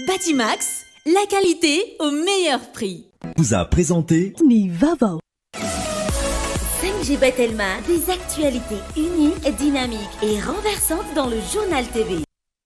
Batimax, la qualité au meilleur prix. Vous a présenté Nivavo. 5G Batelma, des actualités uniques, dynamiques et renversantes dans le journal TV.